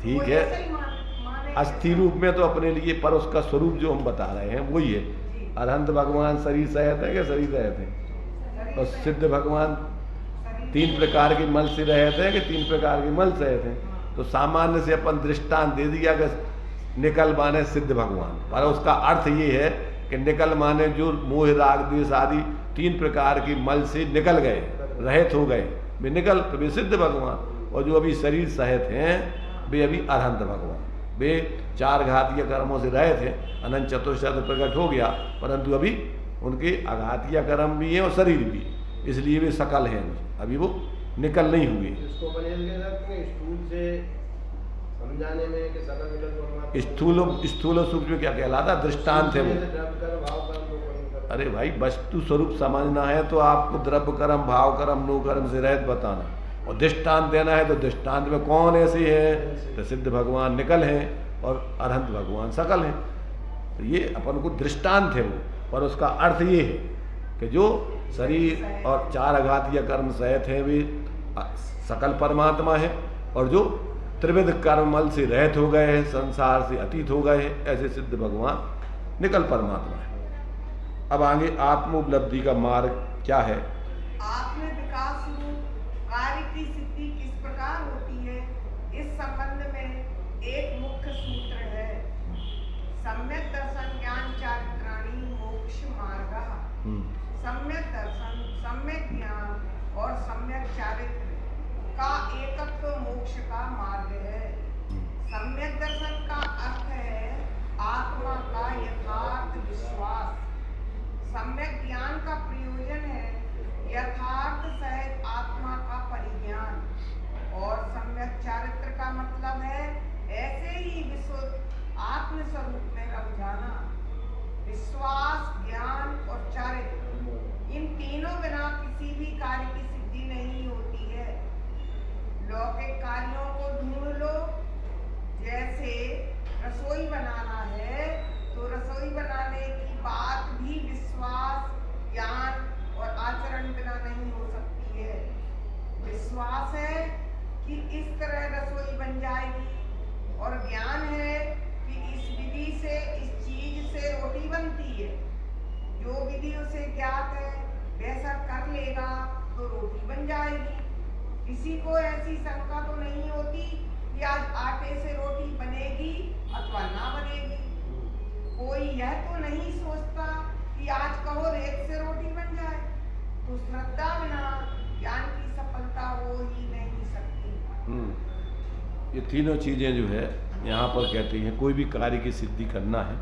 ठीक है। अस्थि रूप में तो अपने लिए, पर उसका स्वरूप जो हम बता रहे हैं वही है। अरहंत भगवान शरीर सहित है क्या? शरीर रहित है। और सिद्ध भगवान 3 प्रकार के मल से रहित है कि 3 प्रकार के मल सहित हैं। तो सामान्य से अपन दृष्टांत दे दिया कि निकल माने सिद्ध भगवान, पर उसका अर्थ ये है कि निकल माने जो मोह राग द्वेष आदि 3 प्रकार के मल से निकल गए, रहित हो गए, वे निकल, तो वे सिद्ध भगवान। और जो अभी शरीर सहित हैं वे अभी अरहंत भगवान। वे 4 घातीय कर्मों से रहित हैं, अनंत चतुष्टय प्रकट हो गया, परंतु अभी उनके अघातीय कर्म भी हैं और शरीर भी, इसलिए वे सकल हैं, अभी वो निकल नहीं हुए। इसको स्थूल से समझाने में कि सकल स्थूल और सूक्ष्म क्या कहलाता? दृष्टांत है वो। अरे भाई, वस्तु स्वरूप समझना है तो आपको द्रव्य कर्म, भाव कर्म, नो कर्म से रहित बताना, और दृष्टांत देना है तो दृष्टांत में कौन ऐसे हैं? तो सिद्ध भगवान निकल हैं और अरहंत भगवान सकल हैं। तो ये अपन को दृष्टांत है वो, पर उसका अर्थ ये है कि जो शरीर और 4 अघातीय कर्म सहित हैं वे सकल परमात्मा है, और जो त्रिविध कर्मल से रहित हो गए हैं, संसार से अतीत हो गए हैं, ऐसे सिद्ध भगवान निकल परमात्मा है। अब आगे आत्मोपलब्धि का मार्ग क्या है? आत्म विकास कार्य की सिद्धि किस प्रकार होती है, इस संबंध में एक मुख्य सूत्र है। सम्यक दर्शन ज्ञान चारित्राणी मोक्ष मार्ग। सम्यक दर्शन, सम्यक ज्ञान और सम्यक चारित्र का एकत्व मोक्ष का मार्ग है। सम्यक दर्शन का अर्थ है आत्मा का यथार्थ विश्वास। सम्यक ज्ञान का प्रयोजन है यथार्थ सहित आत्मा का परिज्ञान, और सम्यक चारित्र का मतलब है ऐसे ही विशुद्ध आत्म स्वरूप में रम जाना। विश्वास, ज्ञान और चारित्र, इन तीनों बिना किसी भी कार्य की सिद्धि नहीं होती है। लौकिक कार्यों को ढूंढ लो, जैसे रसोई बनाना है तो रसोई बनाने की बात भी विश्वास, ज्ञान और आचरण बिना नहीं हो सकती है। विश्वास है कि इस तरह रसोई बन जाएगी, और ज्ञान है कि इस विधि से, इस चीज से रोटी बनती है। जो विधि उसे ज्ञात है वैसा कर लेगा तो रोटी बन जाएगी। किसी को ऐसी शंका तो नहीं होती कि आज आटे से रोटी बनेगी अथवा ना बनेगी। कोई यह तो नहीं सोचता कि आज कहो रेत से रोटी बन जाए। तो श्रद्धा बिना ज्ञान की सफलता हो ही नहीं सकती। ये तीनों चीज़ें जो है यहाँ पर कहते हैं, कोई भी कार्य की सिद्धि करना है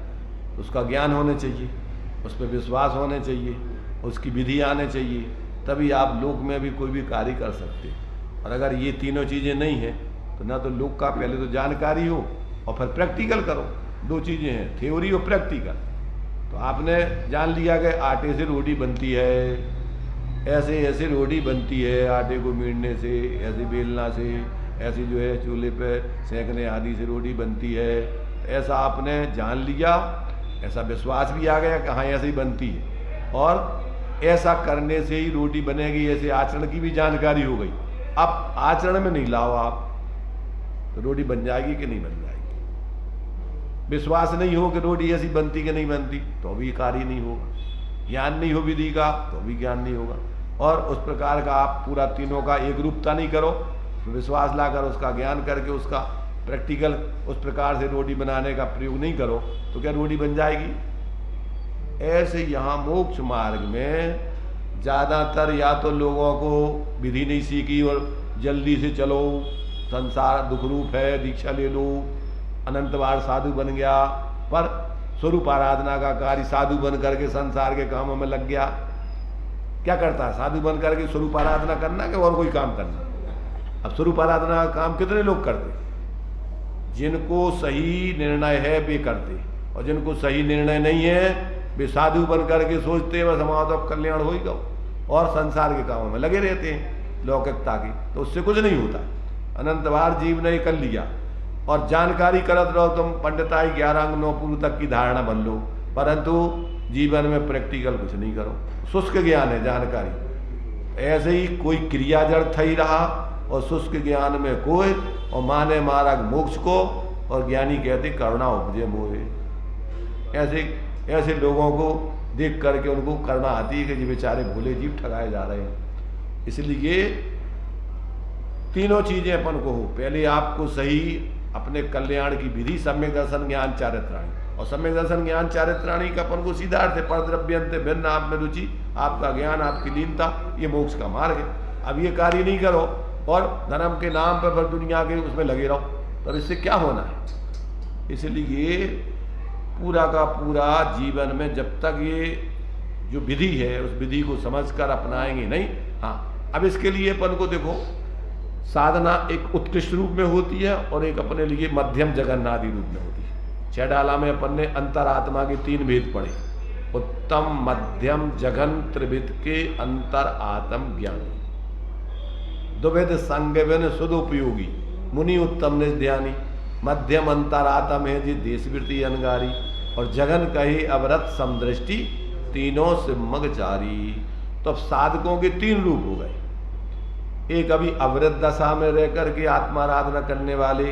उसका ज्ञान होने चाहिए, उस पर विश्वास होने चाहिए, उसकी विधि आने चाहिए, तभी आप लोक में भी कोई भी कार्य कर सकते हैं। और अगर ये तीनों चीज़ें नहीं हैं तो ना तो लोक का पहले तो जानकारी हो और फिर प्रैक्टिकल करो। दो चीज़ें हैं, थ्योरी और प्रैक्टिकल। तो आपने जान लिया कि आटे से रोटी बनती है, ऐसे ऐसे रोटी बनती है, आटे को मीड़ने से, ऐसे बेलना से, ऐसी जो है चूल्हे पे सेंकने आदि से रोटी बनती है, ऐसा आपने जान लिया, ऐसा विश्वास भी आ गया कि हाँ ऐसे ही बनती है, और ऐसा करने से ही रोटी बनेगी, ऐसे आचरण की भी जानकारी हो गई। अब आचरण में नहीं लाओ आप तो रोटी बन जाएगी कि नहीं बन जाएगी। विश्वास नहीं हो कि रोटी ऐसी बनती कि नहीं बनती तो भी कार्य नहीं होगा। ज्ञान नहीं हो विधि का तो भी ज्ञान नहीं होगा। और उस प्रकार का आप पूरा तीनों का एक रूपता नहीं करो, विश्वास लाकर उसका ज्ञान करके उसका प्रैक्टिकल उस प्रकार से रोटी बनाने का प्रयोग नहीं करो तो क्या रोटी बन जाएगी। ऐसे यहाँ मोक्ष मार्ग में ज़्यादातर या तो लोगों को विधि नहीं सीखी और जल्दी से चलो, संसार दुख रूप है, दीक्षा ले लो, अनंत बार साधु बन गया, पर स्वरूप आराधना का कार्य साधु बन करके संसार के कामों में लग गया। क्या करता है साधु बन करके? स्वरूप आराधना करना कि और कोई काम करना। अब स्वरूप आराधना का काम कितने लोग करते? जिनको सही निर्णय है वे करते, और जिनको सही निर्णय नहीं है वे साधु बन करके सोचते बस हमारा तो कल्याण हो ही गो, और संसार के कामों में लगे रहते हैं लौकिकता की। तो उससे कुछ नहीं होता। अनंत बार जीव ने कर लिया और जानकारी करत रहो तुम, पंडिताई 11 अंग 9 पूर्व तक की धारणा बन लो, परंतु जीवन में प्रैक्टिकल कुछ नहीं करो। शुष्क ज्ञान है जानकारी। ऐसे ही कोई क्रिया जड़ थई रहा और शुष्क ज्ञान में कोई, और माने मार्ग मोक्ष को, और ज्ञानी कहते करुणा उपजे मोहे। ऐसे लोगों को देख करके उनको करुणा आती है कि ये बेचारे भोले जीव ठगाए जा रहे हैं। इसलिए तीनों चीजें अपन को हो। पहले आपको सही अपने कल्याण की विधि, सम्यक दर्शन ज्ञान चारित्राणी, और सम्यक दर्शन ज्ञान चारित्राणी का अपन को सीधा अर्थ है परद्रव्यंत भिन्न आप में रुचि, आपका ज्ञान, आपकी लीनता, ये मोक्ष का मार्ग है। अब ये कार्य नहीं करो और धर्म के नाम पर फिर दुनिया के उसमें लगे रहो, तो इससे क्या होना है। इसलिए पूरा का पूरा जीवन में जब तक ये जो विधि है उस विधि को समझकर अपनाएंगे नहीं। हाँ, अब इसके लिए अपन को देखो, साधना एक उत्कृष्ट रूप में होती है और एक अपने लिए मध्यम जगन्नाथी रूप में होती है। छडाला में अपन ने अंतरात्मा के 3 भेद पढ़े, उत्तम मध्यम जघन त्रिविध के अंतर आत्म ज्ञान। दुविध संगविन सुदुपयोगी मुनि उत्तम ने ध्यानी, मध्यम अंतरात्म है जी देशवृत्ति अनगारी, और जगन कहे अवरत समदृष्टि तीनों सिम्मगचारी। तो अब साधकों के 3 रूप हो गए। एक अभी अवृत दशा में रह करके आत्माराधना करने वाले,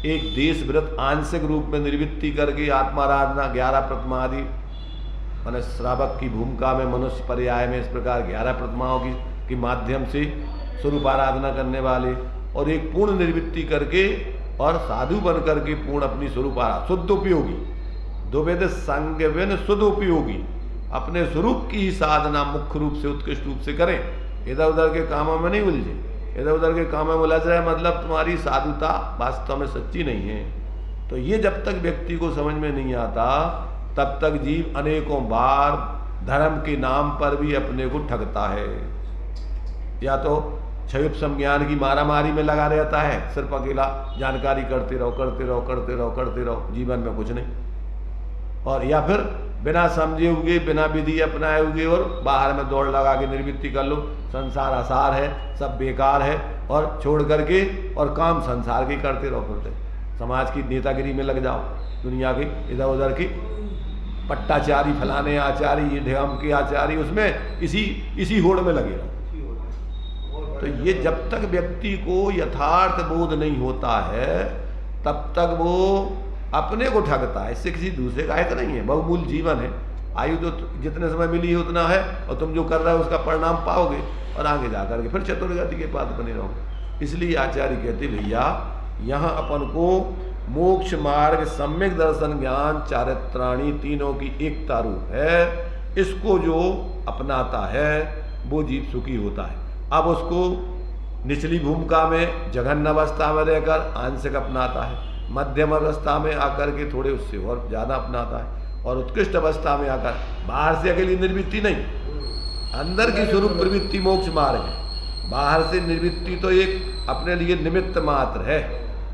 एक देशव्रत आंशिक रूप में निर्वृत्ति करके आत्माराधना 11 प्रतिमा आदि मैंने श्रावक की भूमिका में मनुष्य पर्याय में इस प्रकार 11 प्रतिमाओं की माध्यम से स्वरूप आराधना करने वाले, और एक पूर्ण निर्वृत्ति करके और साधु बन करके पूर्ण अपनी स्वरूप शुद्ध उपयोगी। द्विविध संगविन शुद्ध उपयोगी, अपने स्वरूप की ही साधना मुख्य रूप से उत्कृष्ट रूप से करें, इधर उधर के कामों में नहीं उलझे। इधर उधर के कामों में उलझ रहे मतलब तुम्हारी साधुता वास्तव में सच्ची नहीं है। तो ये जब तक व्यक्ति को समझ में नहीं आता तब तक जीव अनेकों बार धर्म के नाम पर भी अपने को ठगता है। या तो क्षयुप संज्ञान की मारामारी में लगा रहता है, सिर्फ अकेला जानकारी करते रहो करते रहो करते रहो करते रहो, जीवन में कुछ नहीं। और या फिर बिना समझे हुए बिना विधि अपनाए हुए और बाहर में दौड़ लगा के निर्वृत्ति कर लो, संसार आसार है, सब बेकार है, और छोड़ करके और काम संसार के करते रहो फिरते। समाज की नेतागिरी में लग जाओ, दुनिया की इधर उधर की पट्टाचारी फलाने आचारी, ये ढेम के आचारी, उसमें इसी होड़ में लगे रहो। तो ये जब तक व्यक्ति को यथार्थ बोध नहीं होता है तब तक वो अपने को ठगता है, इससे किसी दूसरे का हित नहीं है। बहुमूल्य जीवन है, आयु तो जितने समय मिली है उतना है, और तुम जो कर रहे हो उसका परिणाम पाओगे और आगे जाकर के फिर चतुर्गति के पास बने रहोगे। इसलिए आचार्य कहते भैया यहाँ अपन को मोक्ष मार्ग सम्यक दर्शन ज्ञान चारित्राणी तीनों की एकता रूप है, इसको जो अपनाता है वो जीव सुखी होता है। अब उसको निचली भूमिका में जघन्य अवस्था में रहकर आंशिक अपनाता है, मध्यम अवस्था में आकर के थोड़े उससे और ज़्यादा अपनाता है, और उत्कृष्ट अवस्था में आकर बाहर से अकेली निर्वृत्ति नहीं, अंदर की स्वरूप प्रवृत्ति मोक्ष मार्ग है। बाहर से निर्वृत्ति तो एक अपने लिए निमित्त मात्र है,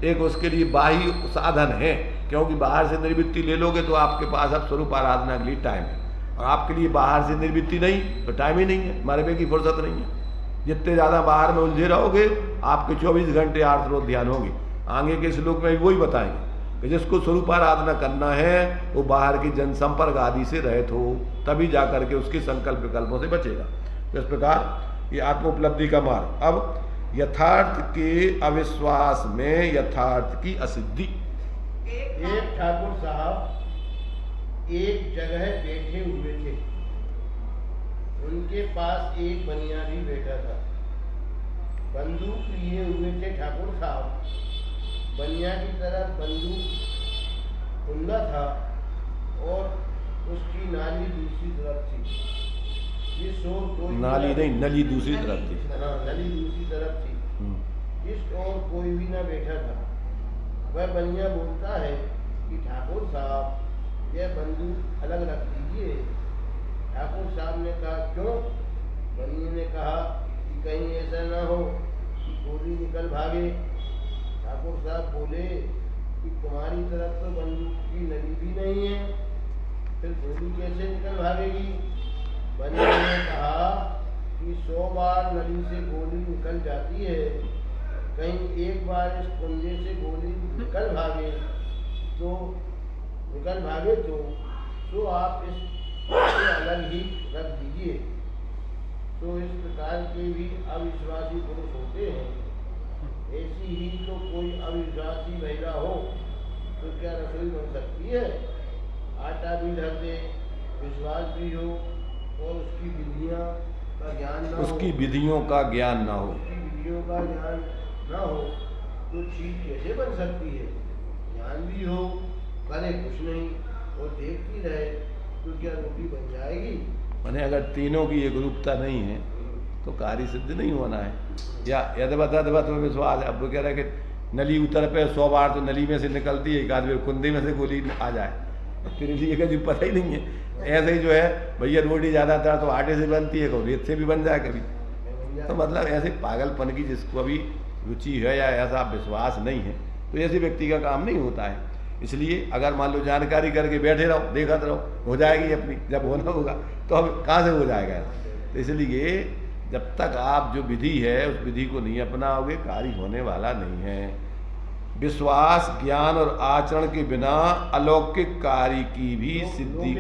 एक उसके लिए बाह्य साधन है, क्योंकि बाहर से निर्वृत्ति ले लोगे तो आपके पास अब स्वरूप आराधना के लिए टाइम है, और आपके लिए बाहर से निर्वृत्ति नहीं तो टाइम ही नहीं है, मरने की फुर्सत नहीं है। जितने ज़्यादा बाहर में उलझे रहोगे आपके 24 घंटे आर्थ ध्यान होगी। आगे के श्लोक में वही बताएंगे कि जिसको स्वरूप आराधना करना है वो बाहर की जनसंपर्क आदि से रहित हो, तभी जा करके उसके संकल्प विकल्पों से बचेगा। तो इस प्रकार ये आत्मोपलब्धि का मार्ग। अब यथार्थ के अविश्वास में यथार्थ की असिद्धि। एक ठाकुर साहब एक जगह बैठे हुए थे, उनके पास एक बनिया भी बैठा था। बंदूक लिए हुए थे ठाकुर साहब, बनिया की तरफ बंदूक कुंदा था और उसकी नाली दूसरी तरफ थी। ये शोर कोई नाली नहीं, नली दूसरी तरफ थी। हाँ, नली दूसरी तरफ थी। इस ओर कोई भी ना बैठा था। वह बनिया बोलता है कि ठाकुर साहब यह बंदूक अलग रख दीजिए। ठाकुर साहब ने कहा क्यों? बनिया ने कहा कि कहीं ऐसा ना हो कि गोली निकल भागे। ठाकुर साहब बोले कि तुम्हारी तरफ तो बंदूक की नली भी नहीं है, फिर गोली कैसे निकल भागेगी? बनिया ने कहा कि 100 बार नली से गोली निकल जाती है, कहीं एक बार इस कुंजे से गोली निकल भागे तो आप इससे अलग ही रख दीजिए। तो इस प्रकार के भी अविश्वासी पुरुष होते हैं। ऐसी ही तो कोई अविश्वासी महिला हो तो क्या रसोई बन सकती है? आटा भी ढक दे, विश्वास भी हो और उसकी विधियों का ज्ञान ना हो, तो चीज कैसे बन सकती है? ज्ञान भी हो, करे कुछ नहीं और देखती रहे तो क्या रोटी बन जाएगी? मैंने अगर तीनों की एक रूपता नहीं है तो कार्य सिद्ध नहीं होना है। या यदवत में विश्वास है। अब वो कह रहा है कि नली उतर पे 100 बार तो नली में से निकलती है, एक आदमी कुंदे में से गोली आ जाए, तेरे लिए का जो पता ही नहीं है। ऐसे ही जो है भैया रोटी ज़्यादातर तो आटे से बनती है, कभी रेत से भी बन जाए कभी। तो मतलब ऐसे पागलपन की जिसको अभी रुचि है या ऐसा विश्वास नहीं है तो ऐसे व्यक्ति का काम नहीं होता है। इसलिए अगर मान लो जानकारी करके बैठे रहो, देखते रहो, हो जाएगी अपनी, जब होना होगा तो अब कहाँ से हो जाएगा। तो इसलिए जब तक आप जो विधि है उस विधि को नहीं अपनाओगे कार्य होने वाला नहीं है। विश्वास, ज्ञान और आचरण के बिना अलौकिक कार्य की भी सिद्धि,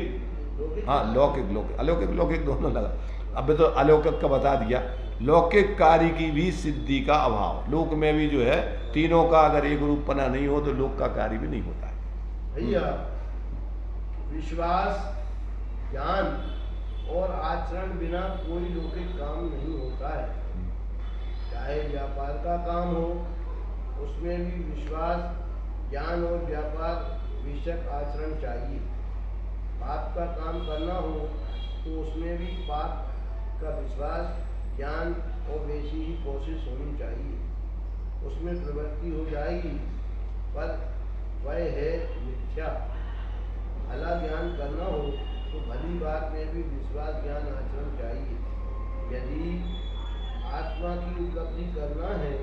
हाँ लौकिक अलौकिक दोनों लगा। अब तो अलौकिक का बता दिया, लौकिक कार्य की भी सिद्धि का अभाव। लोक में भी जो है तीनों का अगर एक रूपपना नहीं हो तो लोक का कार्य भी नहीं होता है। भैया विश्वास, ज्ञान और आचरण बिना कोई लौकिक काम नहीं होता है। चाहे व्यापार का काम हो उसमें भी विश्वास, ज्ञान और व्यापार विषयक आचरण चाहिए। पाप का काम करना हो तो उसमें भी पाप का विश्वास, ज्ञान और वैसी ही कोशिश होनी चाहिए। उसमें प्रवृत्ति हो जाएगी पर वह है मिथ्या। भला ज्ञान करना हो तो भली बात में भी विश्वास, ज्ञान, आचरण चाहिए। यदि आत्मा की उपलब्धि करना है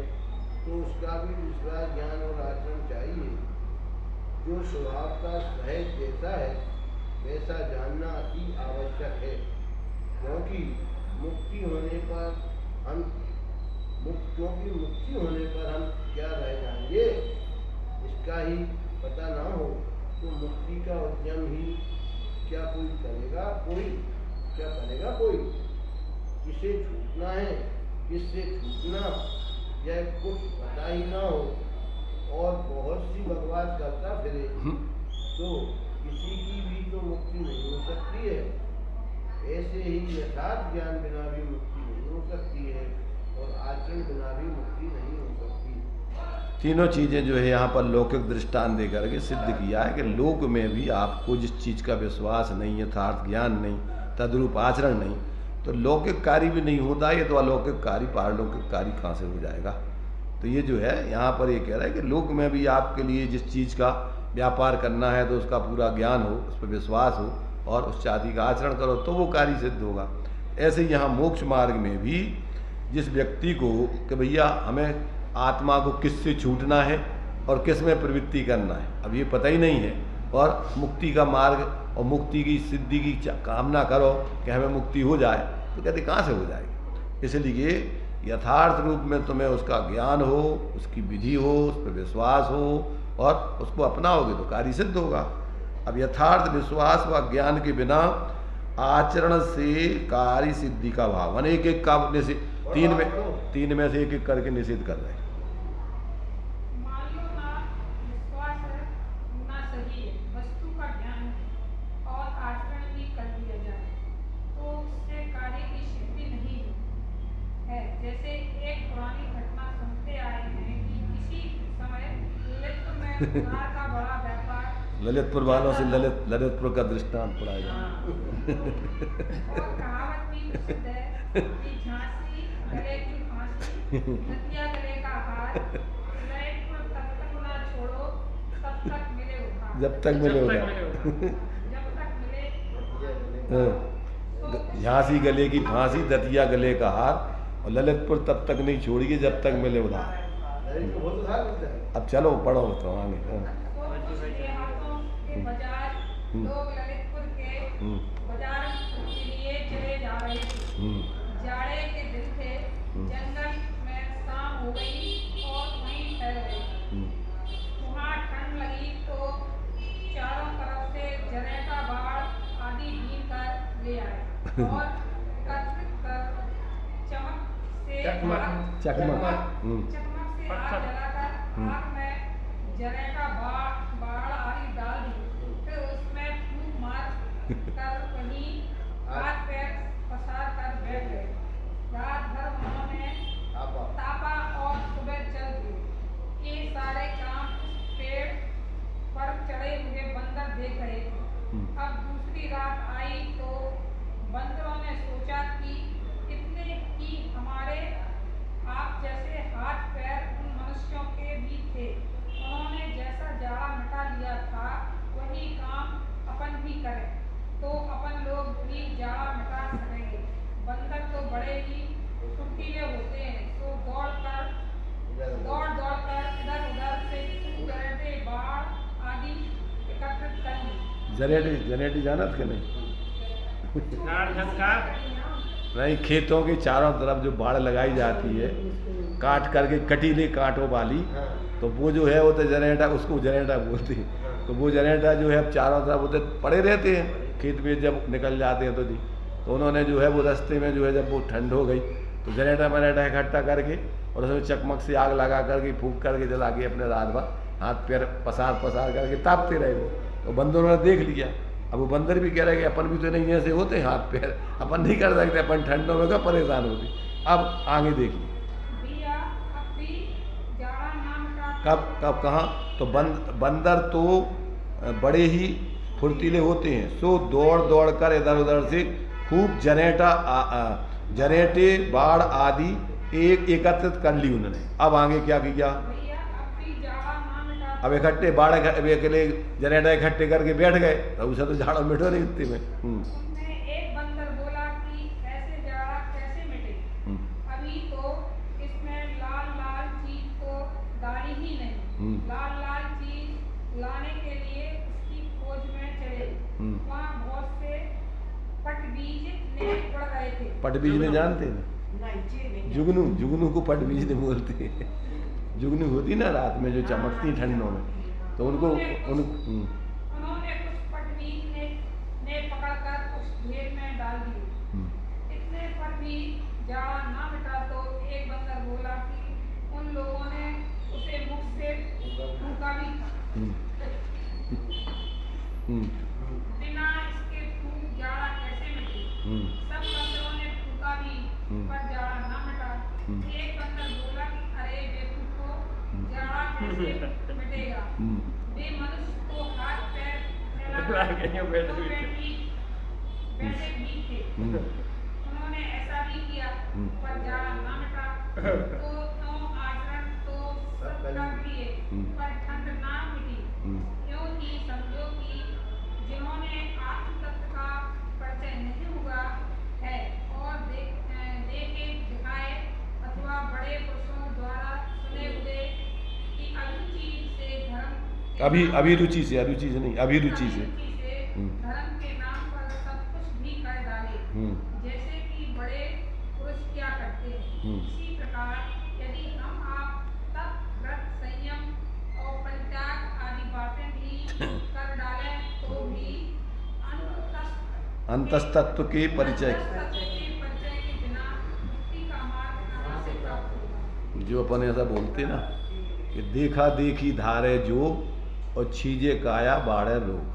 तो उसका भी विश्वास, ज्ञान और आचरण चाहिए। जो स्वभाव का सहज जैसा है वैसा जानना अति आवश्यक है, क्योंकि मुक्ति होने पर हम क्या रह जाएंगे इसका ही पता ना हो तो मुक्ति का उद्यम ही क्या कोई करेगा? कोई किसे छूटना है, किससे छूटना यह कुछ पता ही ना हो और बहुत सी बकवास करता फिरे तो किसी की भी तो मुक्ति नहीं हो सकती है। ऐसे ही यथार्थ ज्ञान बिना भी मुक्ति नहीं हो सकती है और आचरण बिना भी मुक्ति नहीं हो सकती। तीनों चीज़ें जो है यहाँ पर लौकिक दृष्टांत दे करके सिद्ध किया है कि लोक में भी आपको जिस चीज़ का विश्वास नहीं, यथार्थ ज्ञान नहीं, तद्रूप आचरण नहीं, तो लौकिक कार्य भी नहीं होता, ये तो अलौकिक कार्य पारलौकिक कार्य कहाँ से हो जाएगा। तो ये जो है यहाँ पर ये कह रहा है कि लोक में भी आपके लिए जिस चीज़ का व्यापार करना है तो उसका पूरा ज्ञान हो, उस पर विश्वास हो और उस चादि का आचरण करो तो वो कार्य सिद्ध होगा। ऐसे ही यहाँ मोक्ष मार्ग में भी जिस व्यक्ति को कि भैया हमें आत्मा को किससे छूटना है और किस में प्रवृत्ति करना है, अब ये पता ही नहीं है, और मुक्ति का मार्ग और मुक्ति की सिद्धि की कामना करो कि हमें मुक्ति हो जाए, तो कहते कहाँ से हो जाएगी। इसलिए यथार्थ रूप में तुम्हें उसका ज्ञान हो, उसकी विधि हो, उस पर विश्वास हो और उसको अपनाओगे तो कार्य सिद्ध होगा। अब यथार्थ विश्वास व ज्ञान के बिना आचरण से कार्य सिद्धि का भाव, मान एक एक का तीन में से एक एक करके निषेध कर रहे हैं। मान लो ना विश्वास है, ना सही है, वस्तु का ज्ञान है और आचरण भी कर लिया जाए तो उससे कार्य की सिद्धि नहीं है। जैसे एक पुरानी घटना सुनते आए हैं कि किसी समय ललितपुर में कार का बड़ा व्यापार, ललितपुर वालों से ललितपुर का दृष्टांत पढ़ाया जाए। और कहावत भी प्रसिद्ध है कि झांसी गले की फांसी, नदिया गले का हार, ललितपुर तब तक ना छोड़ो तब तक मिले उधार। जब तक मिले उधार। जब तक मिले झांसी गले की फांसी, दतिया गले का हार और ललितपुर तब तक नहीं छोड़िए जब तक मिले उधार। अब चलो पढ़ो तो आगे। देहातों के बाजार लोग ललितपुर के बाजार के लिए चले जा रहे थे। जाड़े के दिन थे, जंगल में शाम हो गई और वहीं ठहर गए। वहाँ ठंड लगी तो चारों तरफ से जनेता बाढ़ आदि बीन कर ले आए और एकत्रित कर चमक से चकमक से आग जलाकर आग में जनेता बाढ़ आदि डाल दी। फिर उसमें फूंक मार कर वहीं हाथ पैर पसार कर बैठ गए। रात भर उन्होंने तापा और सुबह चल दिए। ये सारे काम उस पेड़ पर चढ़े हुए बंदर देख रहे थे। अब दूसरी रात आई तो बंदरों ने सोचा कि इतने ही हमारे आप जैसे हाथ पैर उन मनुष्यों के भी थे। उन्होंने जैसा जाड़ा मिटा लिया था वही काम अपन भी करें तो अपन लोग भी जाड़ा मिटा सकेंगे। बंदर तो बड़े ही फुर्तीले होते हैं, तो दौड़ दौड़ कर इधर उधर से जनेटे बाढ़ आदि एकत्रित कर ली। जनेटी जाना था कि नहीं? झंकार नहीं, खेतों के चारों तरफ जो बाढ़ लगाई जाती है काट करके, कटीले कांटों वाली, तो वो जो है वो तो जनेटा, उसको जनेटा बोलते हैं। तो वो जनेटा जो है अब चारों तरफ वो तो पड़े रहते हैं खेत में, जब निकल जाते हैं तो उन्होंने जो है वो रास्ते में जो है जब वो ठंड हो गई तो जनेटा मनेटा इकट्ठा करके और उसमें चकमक से आग लगा करके फूंक करके जला के अपने रात भर हाथ पैर पसार करके तापते रहे वो। तो बंदरों ने देख लिया। अब वो बंदर भी कह रहे कि अपन भी तो नहीं ऐसे होते हाथ पैर, अपन नहीं कर सकते, अपन ठंडों में कब परेशान होते। अब आगे देखिए कब कहाँ, तो बंदर तो बड़े ही फुर्तीले होते हैं, सो दौड़ कर इधर उधर से खूब जनेटे बाढ़ आदि एक एकत्रित कर ली उन्होंने। अब आगे क्या किया, अब इकट्ठे बाढ़ अकेले जनेटा इकट्ठे करके बैठ गए, तो उसे तो झाड़ा मिटो नहीं इतने में। एक बंदर बोला कि ऐसे जाड़ा कैसे मिटे, अभी तो इसमें लाल चीज तो डाली ही नहीं। लाल चीज लाने के लिए उसकी खोज में चले। वहाँ बहुत से पटबीज पड़ रहे थे। पटबीज ने जानते हैं, जुगनू को पटबीज ने बोलते हैं। जुगनू होती ना रात में जो चमकती ठंडों में, तो उन्होंने कुछ पटबीज ने पकड़कर उस ढेर में डाल दिए। इतने पर भी जाड़ा ना मिटा तो एक बंदर बोला कि उन लोगों ने उसे मुख से फूंका भी था। बिना इसके फूंक जाड़ा कैसे मिटे। सब बंदरों ने फूंका भी पर जाड़ा ना मिटा। एक बंदर बोला कि अरे बेवकूफो, जाड़ा कैसे मिटेगा। वे मनुष्य को हाथ पैर फैला बैठे भी थे। उन्होंने ऐसा भी किया पर जाड़ा ना मिटा, तो आचरण तो सब कर लिए पर ठंड ना मिटी। क्योंकि समझो कि जिन्होंने आत्म तत्व का परिचय नहीं हुआ है और देखे दिखाए अथवा बड़े पुरुषों द्वारा सुने हुए कि अभिरुचि से धर्म अभिरुचि से नहीं, अभिरुचि से धर्म के नाम पर सब कुछ भी कर डाले, जैसे कि बड़े पुरुष क्या करते हैं। इसी प्रकार यदि हम आप तप व्रत संयम और परित्याग आदि बातें भी कर डालें तो भी अंतस्तत्व के परिचय के बिना मुक्ति का मार्ग कहाँ से प्राप्त होगा। जो अपन ऐसा बोलते ना कि देखा देखी धारे जो और छीजे काया बाढ़े रोग,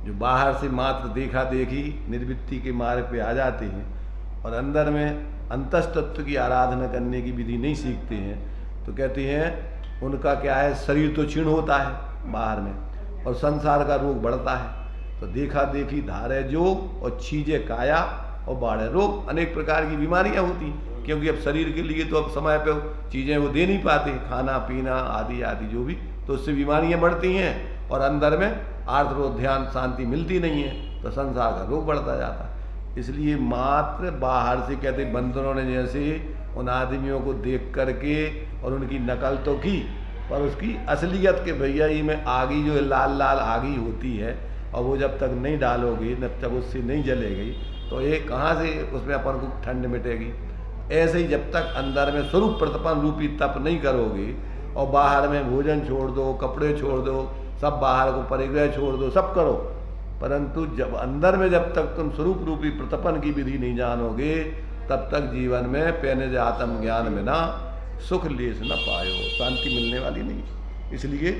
जो बाहर से मात्र देखा देखी निर्वृत्ति के मार्ग पे आ जाते हैं और अंदर में अंतस्तत्व की आराधना करने की विधि नहीं सीखते हैं, तो कहते हैं उनका क्या है, शरीर तो क्षीण होता है बाहर में और संसार का रोग बढ़ता है। तो देखा देखी धारे जो और छीजे काया और बाढ़े रोग, अनेक प्रकार की बीमारियां होती हैं, क्योंकि अब शरीर के लिए तो अब समय पे चीज़ें वो दे नहीं पाते, खाना पीना आदि आदि जो भी, तो उससे बीमारियां बढ़ती हैं और अंदर में आर्थ और ध्यान शांति मिलती नहीं है, तो संसार का रोग बढ़ता जाता है। इसलिए मात्र बाहर से कहते बंदरों ने जैसे उन आदमियों को देख करके और उनकी नकल तो की, पर उसकी असलियत के भैया ही में आगी जो लाल लाल आगी होती है और वो जब तक नहीं डालोगी जब तक उससे नहीं जलेगी तो ये कहाँ से उसमें अपन को ठंड मिटेगी। ऐसे ही जब तक अंदर में स्वरूप प्रतपन रूपी तप नहीं करोगे और बाहर में भोजन छोड़ दो, कपड़े छोड़ दो, सब बाहर को परिग्रह छोड़ दो, सब करो, परंतु जब अंदर में जब तक तुम स्वरूप रूपी प्रतपन की विधि नहीं जानोगे तब तक जीवन में पैने जे आत्म ज्ञान में ना सुख लेस न पायो, शांति मिलने वाली नहीं। इसलिए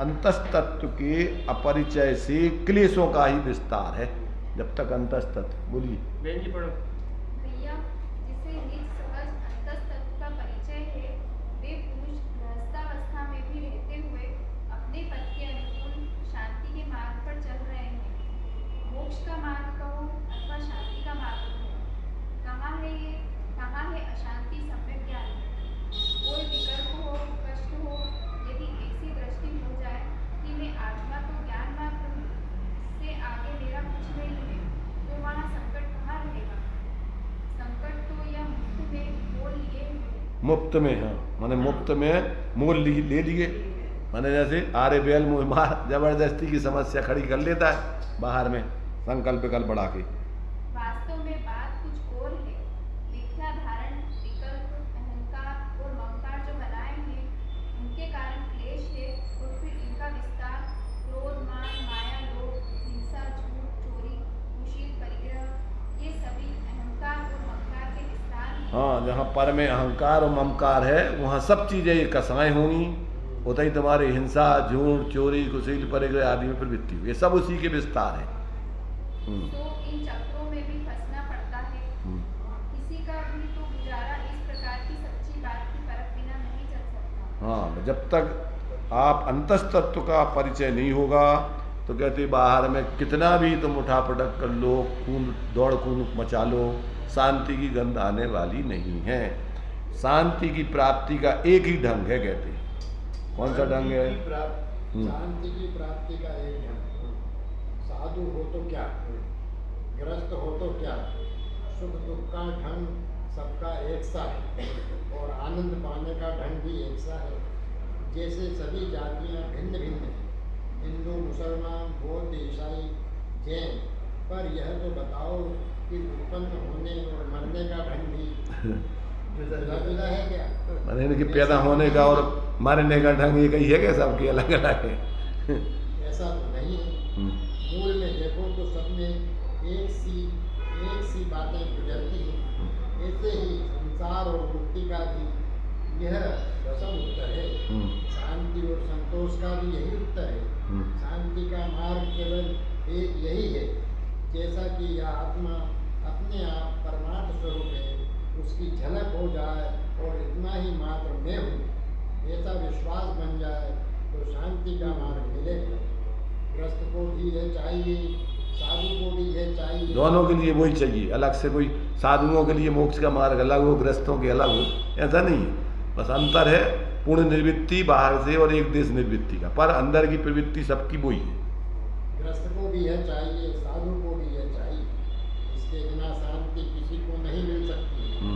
अंतस्तत्व के अपरिचय से क्लेशों का ही विस्तार है। जब तक अंतस्तत्व बोलिए बहन जी पढ़ो। भैया जिसे निज सहज अंतस्तत्व का परिचय है वे पुरुष गृहस्थावस्था में भी रहते हुए अपने पद के अनुकूल शांति के मार्ग पर चल रहे हैं। मोक्ष का मार्ग कहो अथवा शांति का मार्ग कहो, कहाँ है ये, कहाँ है अशांति सम्यक ज्ञान। कोई विकल्प हो, कष्ट हो, यदि ऐसी दृष्टि हो जाए कि मैं आत्मा तो ज्ञान मात्र हूँ, इससे आगे मेरा कुछ नहीं है, तो वहाँ संकट कहाँ रहेगा। संकट तो यह मुफ्त में मोल लिए हुए। मुफ्त में, हाँ माने मुफ्त में मोल ले लिए, माने जैसे आरे बैल मुँह मार जबरदस्ती की समस्या खड़ी कर लेता है बाहर में संकल्प विकल्प बढ़ा के। वास्तव में बात कुछ और है। मिथ्या धारण, विकल्प, अहंकार और ममकार जो बनाए हैं उनके कारण क्लेश है और फिर इनका विस्तार क्रोध, मान, माया, लोभ, हिंसा, झूठ, चोरी, कुशील, परिग्रह ये सभी अहंकार और ममकार के विस्तार हैं। हाँ, जहाँ पर में अहंकार और ममकार है वहाँ सब चीज़ें ये कसाएँ होंगी, होता ही तुम्हारी हिंसा, झूठ, चोरी, कुशील, परिग्रह आदि में प्रवृत्ति हुई, ये सब उसी के विस्तार है। तो इन चक्रों में भी फंसना पड़ता है। किसी का भी तो गुजारा इस प्रकार की सच्ची बात की परख बिना नहीं चल सकता। हाँ, जब तक आप अंतस्तत्व का परिचय नहीं होगा तो कहते बाहर में कितना भी तुम उठा पटक कर लो, खून दौड़ खून मचा लो, शांति की गंध आने वाली नहीं है। शांति की प्राप्ति का एक ही ढंग है, कहते कौन सा ढंग है? शांति की प्राप्ति का एक ढंग, साधु हो तो क्या, ग्रस्त हो तो क्या, सुख दुख का ढंग सबका एक सा है और आनंद पाने का ढंग भी एक सा है। जैसे सभी जातियां भिन्न भिन्न हैं, हिंदू, मुसलमान, बौद्ध, ईसाई, जैन, पर यह तो बताओ कि उत्पन्न होने और मरने का ढंग भी जुदा है क्या? मैंने इनके पैदा होने का और मरने का ढंग एक ही है क्या? सबके अलग अलग है? ऐसा तो नहीं है। मूल में देखो तो सब में एक सी बातें गुजरती हैं। ऐसे ही संसार और मुक्ति का भी यह सब उत्तर है। शांति और संतोष का भी यही उत्तर है। शांति का मार्ग केवल एक यही है, जैसा कि यह आत्मा अपने आप परमार्थ स्वरूप है, उसकी झलक हो जाए और इतना ही मात्र मैं हूँ, ऐसा विश्वास बन जाए तो शांति का मार्ग मिलेगा। ग्रस्त को भी यह चाहिए, साधु को भी ये चाहिए। दोनों के लिए वही चाहिए, अलग से कोई साधुओं के लिए मोक्ष का मार्ग अलग हो, गृहस्थों के अलग हो, ऐसा नहीं है। बस अंतर है पूर्ण निर्वृत्ति बाहर से और एक देश निर्वृत्ति का, पर अंदर की प्रवृत्ति सबकी वही है। गृहस्थ को भी यह चाहिए, साधु को भी यह चाहिए। इसके बिना शांति किसी को नहीं मिल सकती है।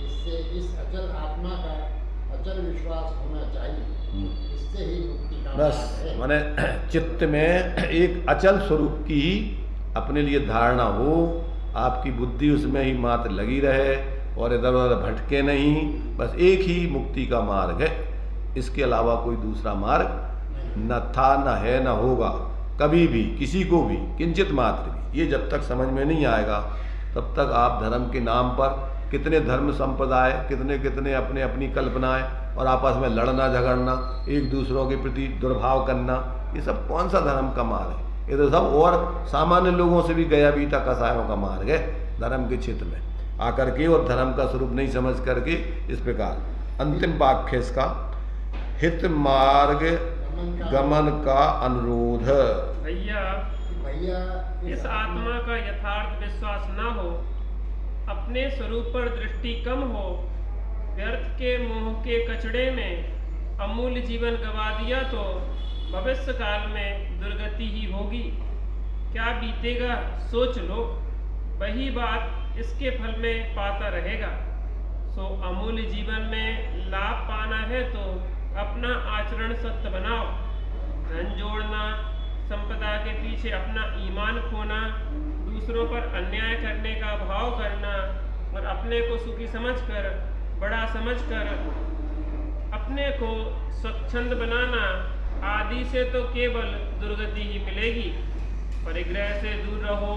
इससे इस अचल आत्मा का अचल विश्वास होना चाहिए। इससे ही मुक्ति का बस मार्ग है। माने चित्त में एक अचल स्वरूप की ही अपने लिए धारणा हो, आपकी बुद्धि उसमें ही मात्र लगी रहे और इधर उधर भटके नहीं। बस एक ही मुक्ति का मार्ग है, इसके अलावा कोई दूसरा मार्ग न था, न है, न होगा कभी भी, किसी को भी किंचित मात्र भी। ये जब तक समझ में नहीं आएगा तब तक आप धर्म के नाम पर कितने धर्म संप्रदाय, कितने कितने अपने अपनी कल्पनाएं और आपस में लड़ना झगड़ना, एक दूसरों के प्रति दुर्भाव करना, ये सब कौन सा धर्म का मार्ग है? ये तो सब और सामान्य लोगों से भी गया बीता कसायों का मार्ग है। धर्म के क्षेत्र में आकर के और धर्म का स्वरूप नहीं समझ करके इस प्रकार अंतिम वाक्य इसका हित मार्ग गमन का अनुरोध। भैया इस आत्मा का यथार्थ विश्वास न हो, अपने स्वरूप पर दृष्टि कम हो, व्यर्थ के मोह के कचड़े में अमूल्य जीवन गवा दिया तो भविष्य काल में दुर्गति ही होगी। क्या बीतेगा सोच लो, वही बात इसके फल में पाता रहेगा। सो अमूल्य जीवन में लाभ पाना है तो अपना आचरण सत्य बनाओ। धन जोड़ना, संपदा के पीछे अपना ईमान खोना, दूसरों पर अन्याय करने का भाव करना और अपने को सुखी समझकर, बड़ा समझकर अपने को स्वच्छंद बनाना आदि से तो केवल दुर्गति ही मिलेगी। परिग्रह से दूर रहो,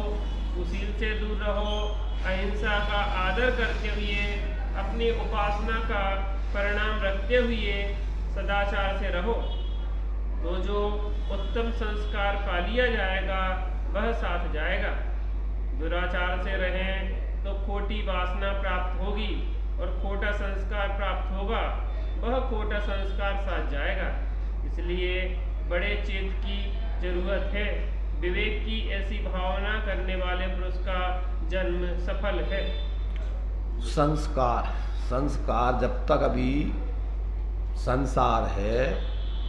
कुशील से दूर रहो, अहिंसा का आदर करते हुए, अपनी उपासना का परिणाम रखते हुए सदाचार से रहो, तो जो उत्तम संस्कार पा लिया जाएगा वह साथ जाएगा। दुराचार से रहें तो खोटी वासना प्राप्त होगी और खोटा संस्कार प्राप्त होगा, वह खोटा संस्कार साथ जाएगा। इसलिए बड़े चेत की जरूरत है। विवेक की ऐसी भावना करने वाले पुरुष का जन्म सफल है। संस्कार, संस्कार जब तक अभी संसार है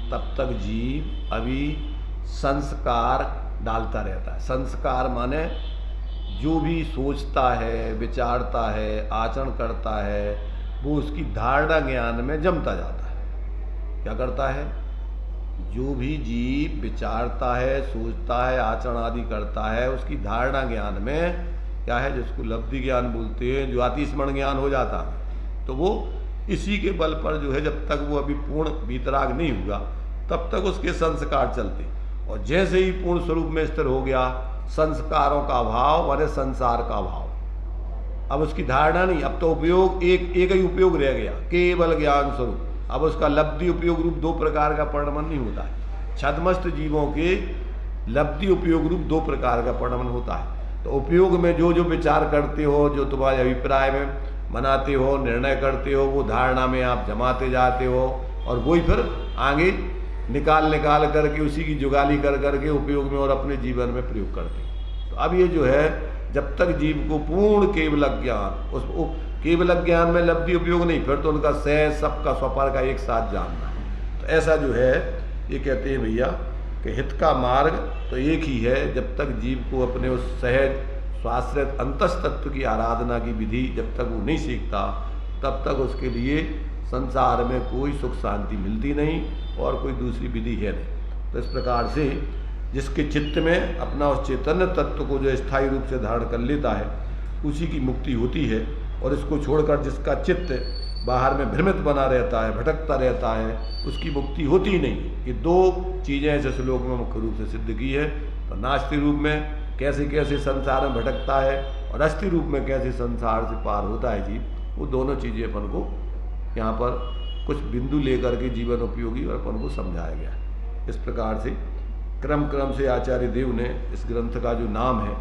तब तक जीव अभी संस्कार डालता रहता है। संस्कार माने जो भी सोचता है, विचारता है, आचरण करता है, वो उसकी धारणा ज्ञान में जमता जाता है। क्या करता है? जो भी जीव विचारता है, सोचता है, आचरण आदि करता है, उसकी धारणा ज्ञान में क्या है, जिसको लब्धि ज्ञान बोलते हैं, जो अतिस्मरण ज्ञान हो जाता है, तो वो इसी के बल पर जो है, जब तक वो अभी पूर्ण वीतराग नहीं हुआ तब तक उसके संस्कार चलते। और जैसे ही पूर्ण स्वरूप में स्थिर हो गया, संस्कारों का अभाव माने संसार का अभाव, अब उसकी धारणा नहीं, अब तो उपयोग एक ही उपयोग रह गया, केवल ज्ञान स्वरूप। अब उसका लब्धि उपयोग रूप दो प्रकार का परिणमन नहीं होता है। छद्मस्त जीवों के लब्धि उपयोग रूप दो प्रकार का परिणमन होता है। तो उपयोग में जो जो विचार करते हो, जो तुम्हारे अभिप्राय में बनाते हो, निर्णय करते हो, वो धारणा में आप जमाते जाते हो और वही फिर आगे निकाल करके उसी की जुगाली कर करके उपयोग में और अपने जीवन में प्रयोग करते हो। तो अब ये जो है, जब तक जीव को पूर्ण केवल ज्ञान, उस केवल ज्ञान में लब्धि उपयोग नहीं, फिर तो उनका सहज सबका स्वपर का एक साथ जानना है। तो ऐसा जो है, ये कहते हैं भैया कि हित का मार्ग तो एक ही है। जब तक जीव को अपने उस सहज स्वाश्रित अंतस तत्व की आराधना की विधि जब तक वो नहीं सीखता, तब तक उसके लिए संसार में कोई सुख शांति मिलती नहीं और कोई दूसरी विधि है नहीं। तो इस प्रकार से जिसके चित्त में अपना उस चैतन्य तत्व को जो स्थायी रूप से धारण कर लेता है, उसी की मुक्ति होती है। और इसको छोड़कर जिसका चित्त बाहर में भ्रमित बना रहता है, भटकता रहता है, उसकी मुक्ति होती ही नहीं। ये दो चीज़ें ऐसे श्लोक में मुख्य रूप से सिद्ध की है। तो नास्ति रूप में कैसे कैसे संसार में भटकता है और अस्थि रूप में कैसे संसार से पार होता है जीव, वो दोनों चीज़ें अपन को यहाँ पर कुछ बिंदु लेकर के जीवन उपयोगी और अपन को समझाया गया। इस प्रकार से क्रम से आचार्य देव ने इस ग्रंथ का जो नाम है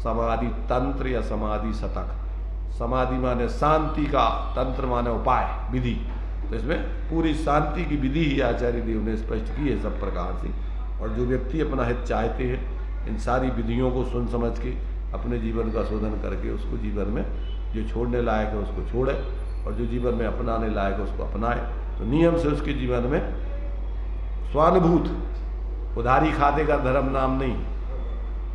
समाधि तंत्र या समाधि शतक, समाधि माने शांति का, तंत्र माने उपाय विधि, तो इसमें पूरी शांति की विधि ही आचार्य देव ने स्पष्ट की है सब प्रकार से। और जो व्यक्ति अपना हित चाहते हैं इन सारी विधियों को सुन समझ के अपने जीवन का शोधन करके उसको जीवन में जो छोड़ने लायक है उसको छोड़े और जो जीवन में अपनाने लायक है उसको अपनाए। तो नियम से उसके जीवन में स्वानुभूत, उधारी खाते का धर्म नाम नहीं,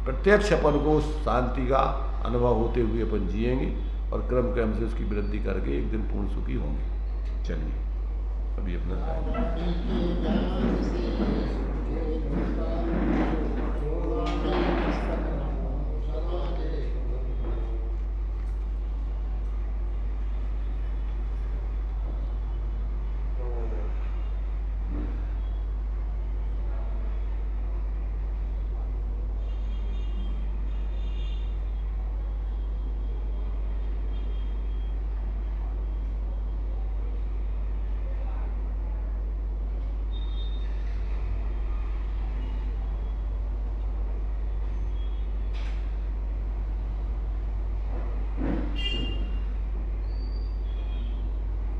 प्रत्यक्ष अपन को शांति का अनुभव होते हुए अपन जिएंगे और क्रम क्रम से उसकी वृद्धि करके एक दिन पूर्ण सुखी होंगे। चलिए अभी अपना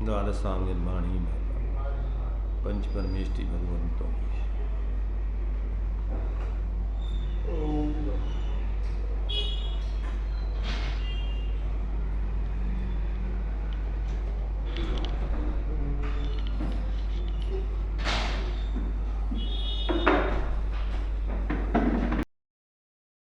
द्वादशांग वाणी पंच परमेष्टि भगवंतों की।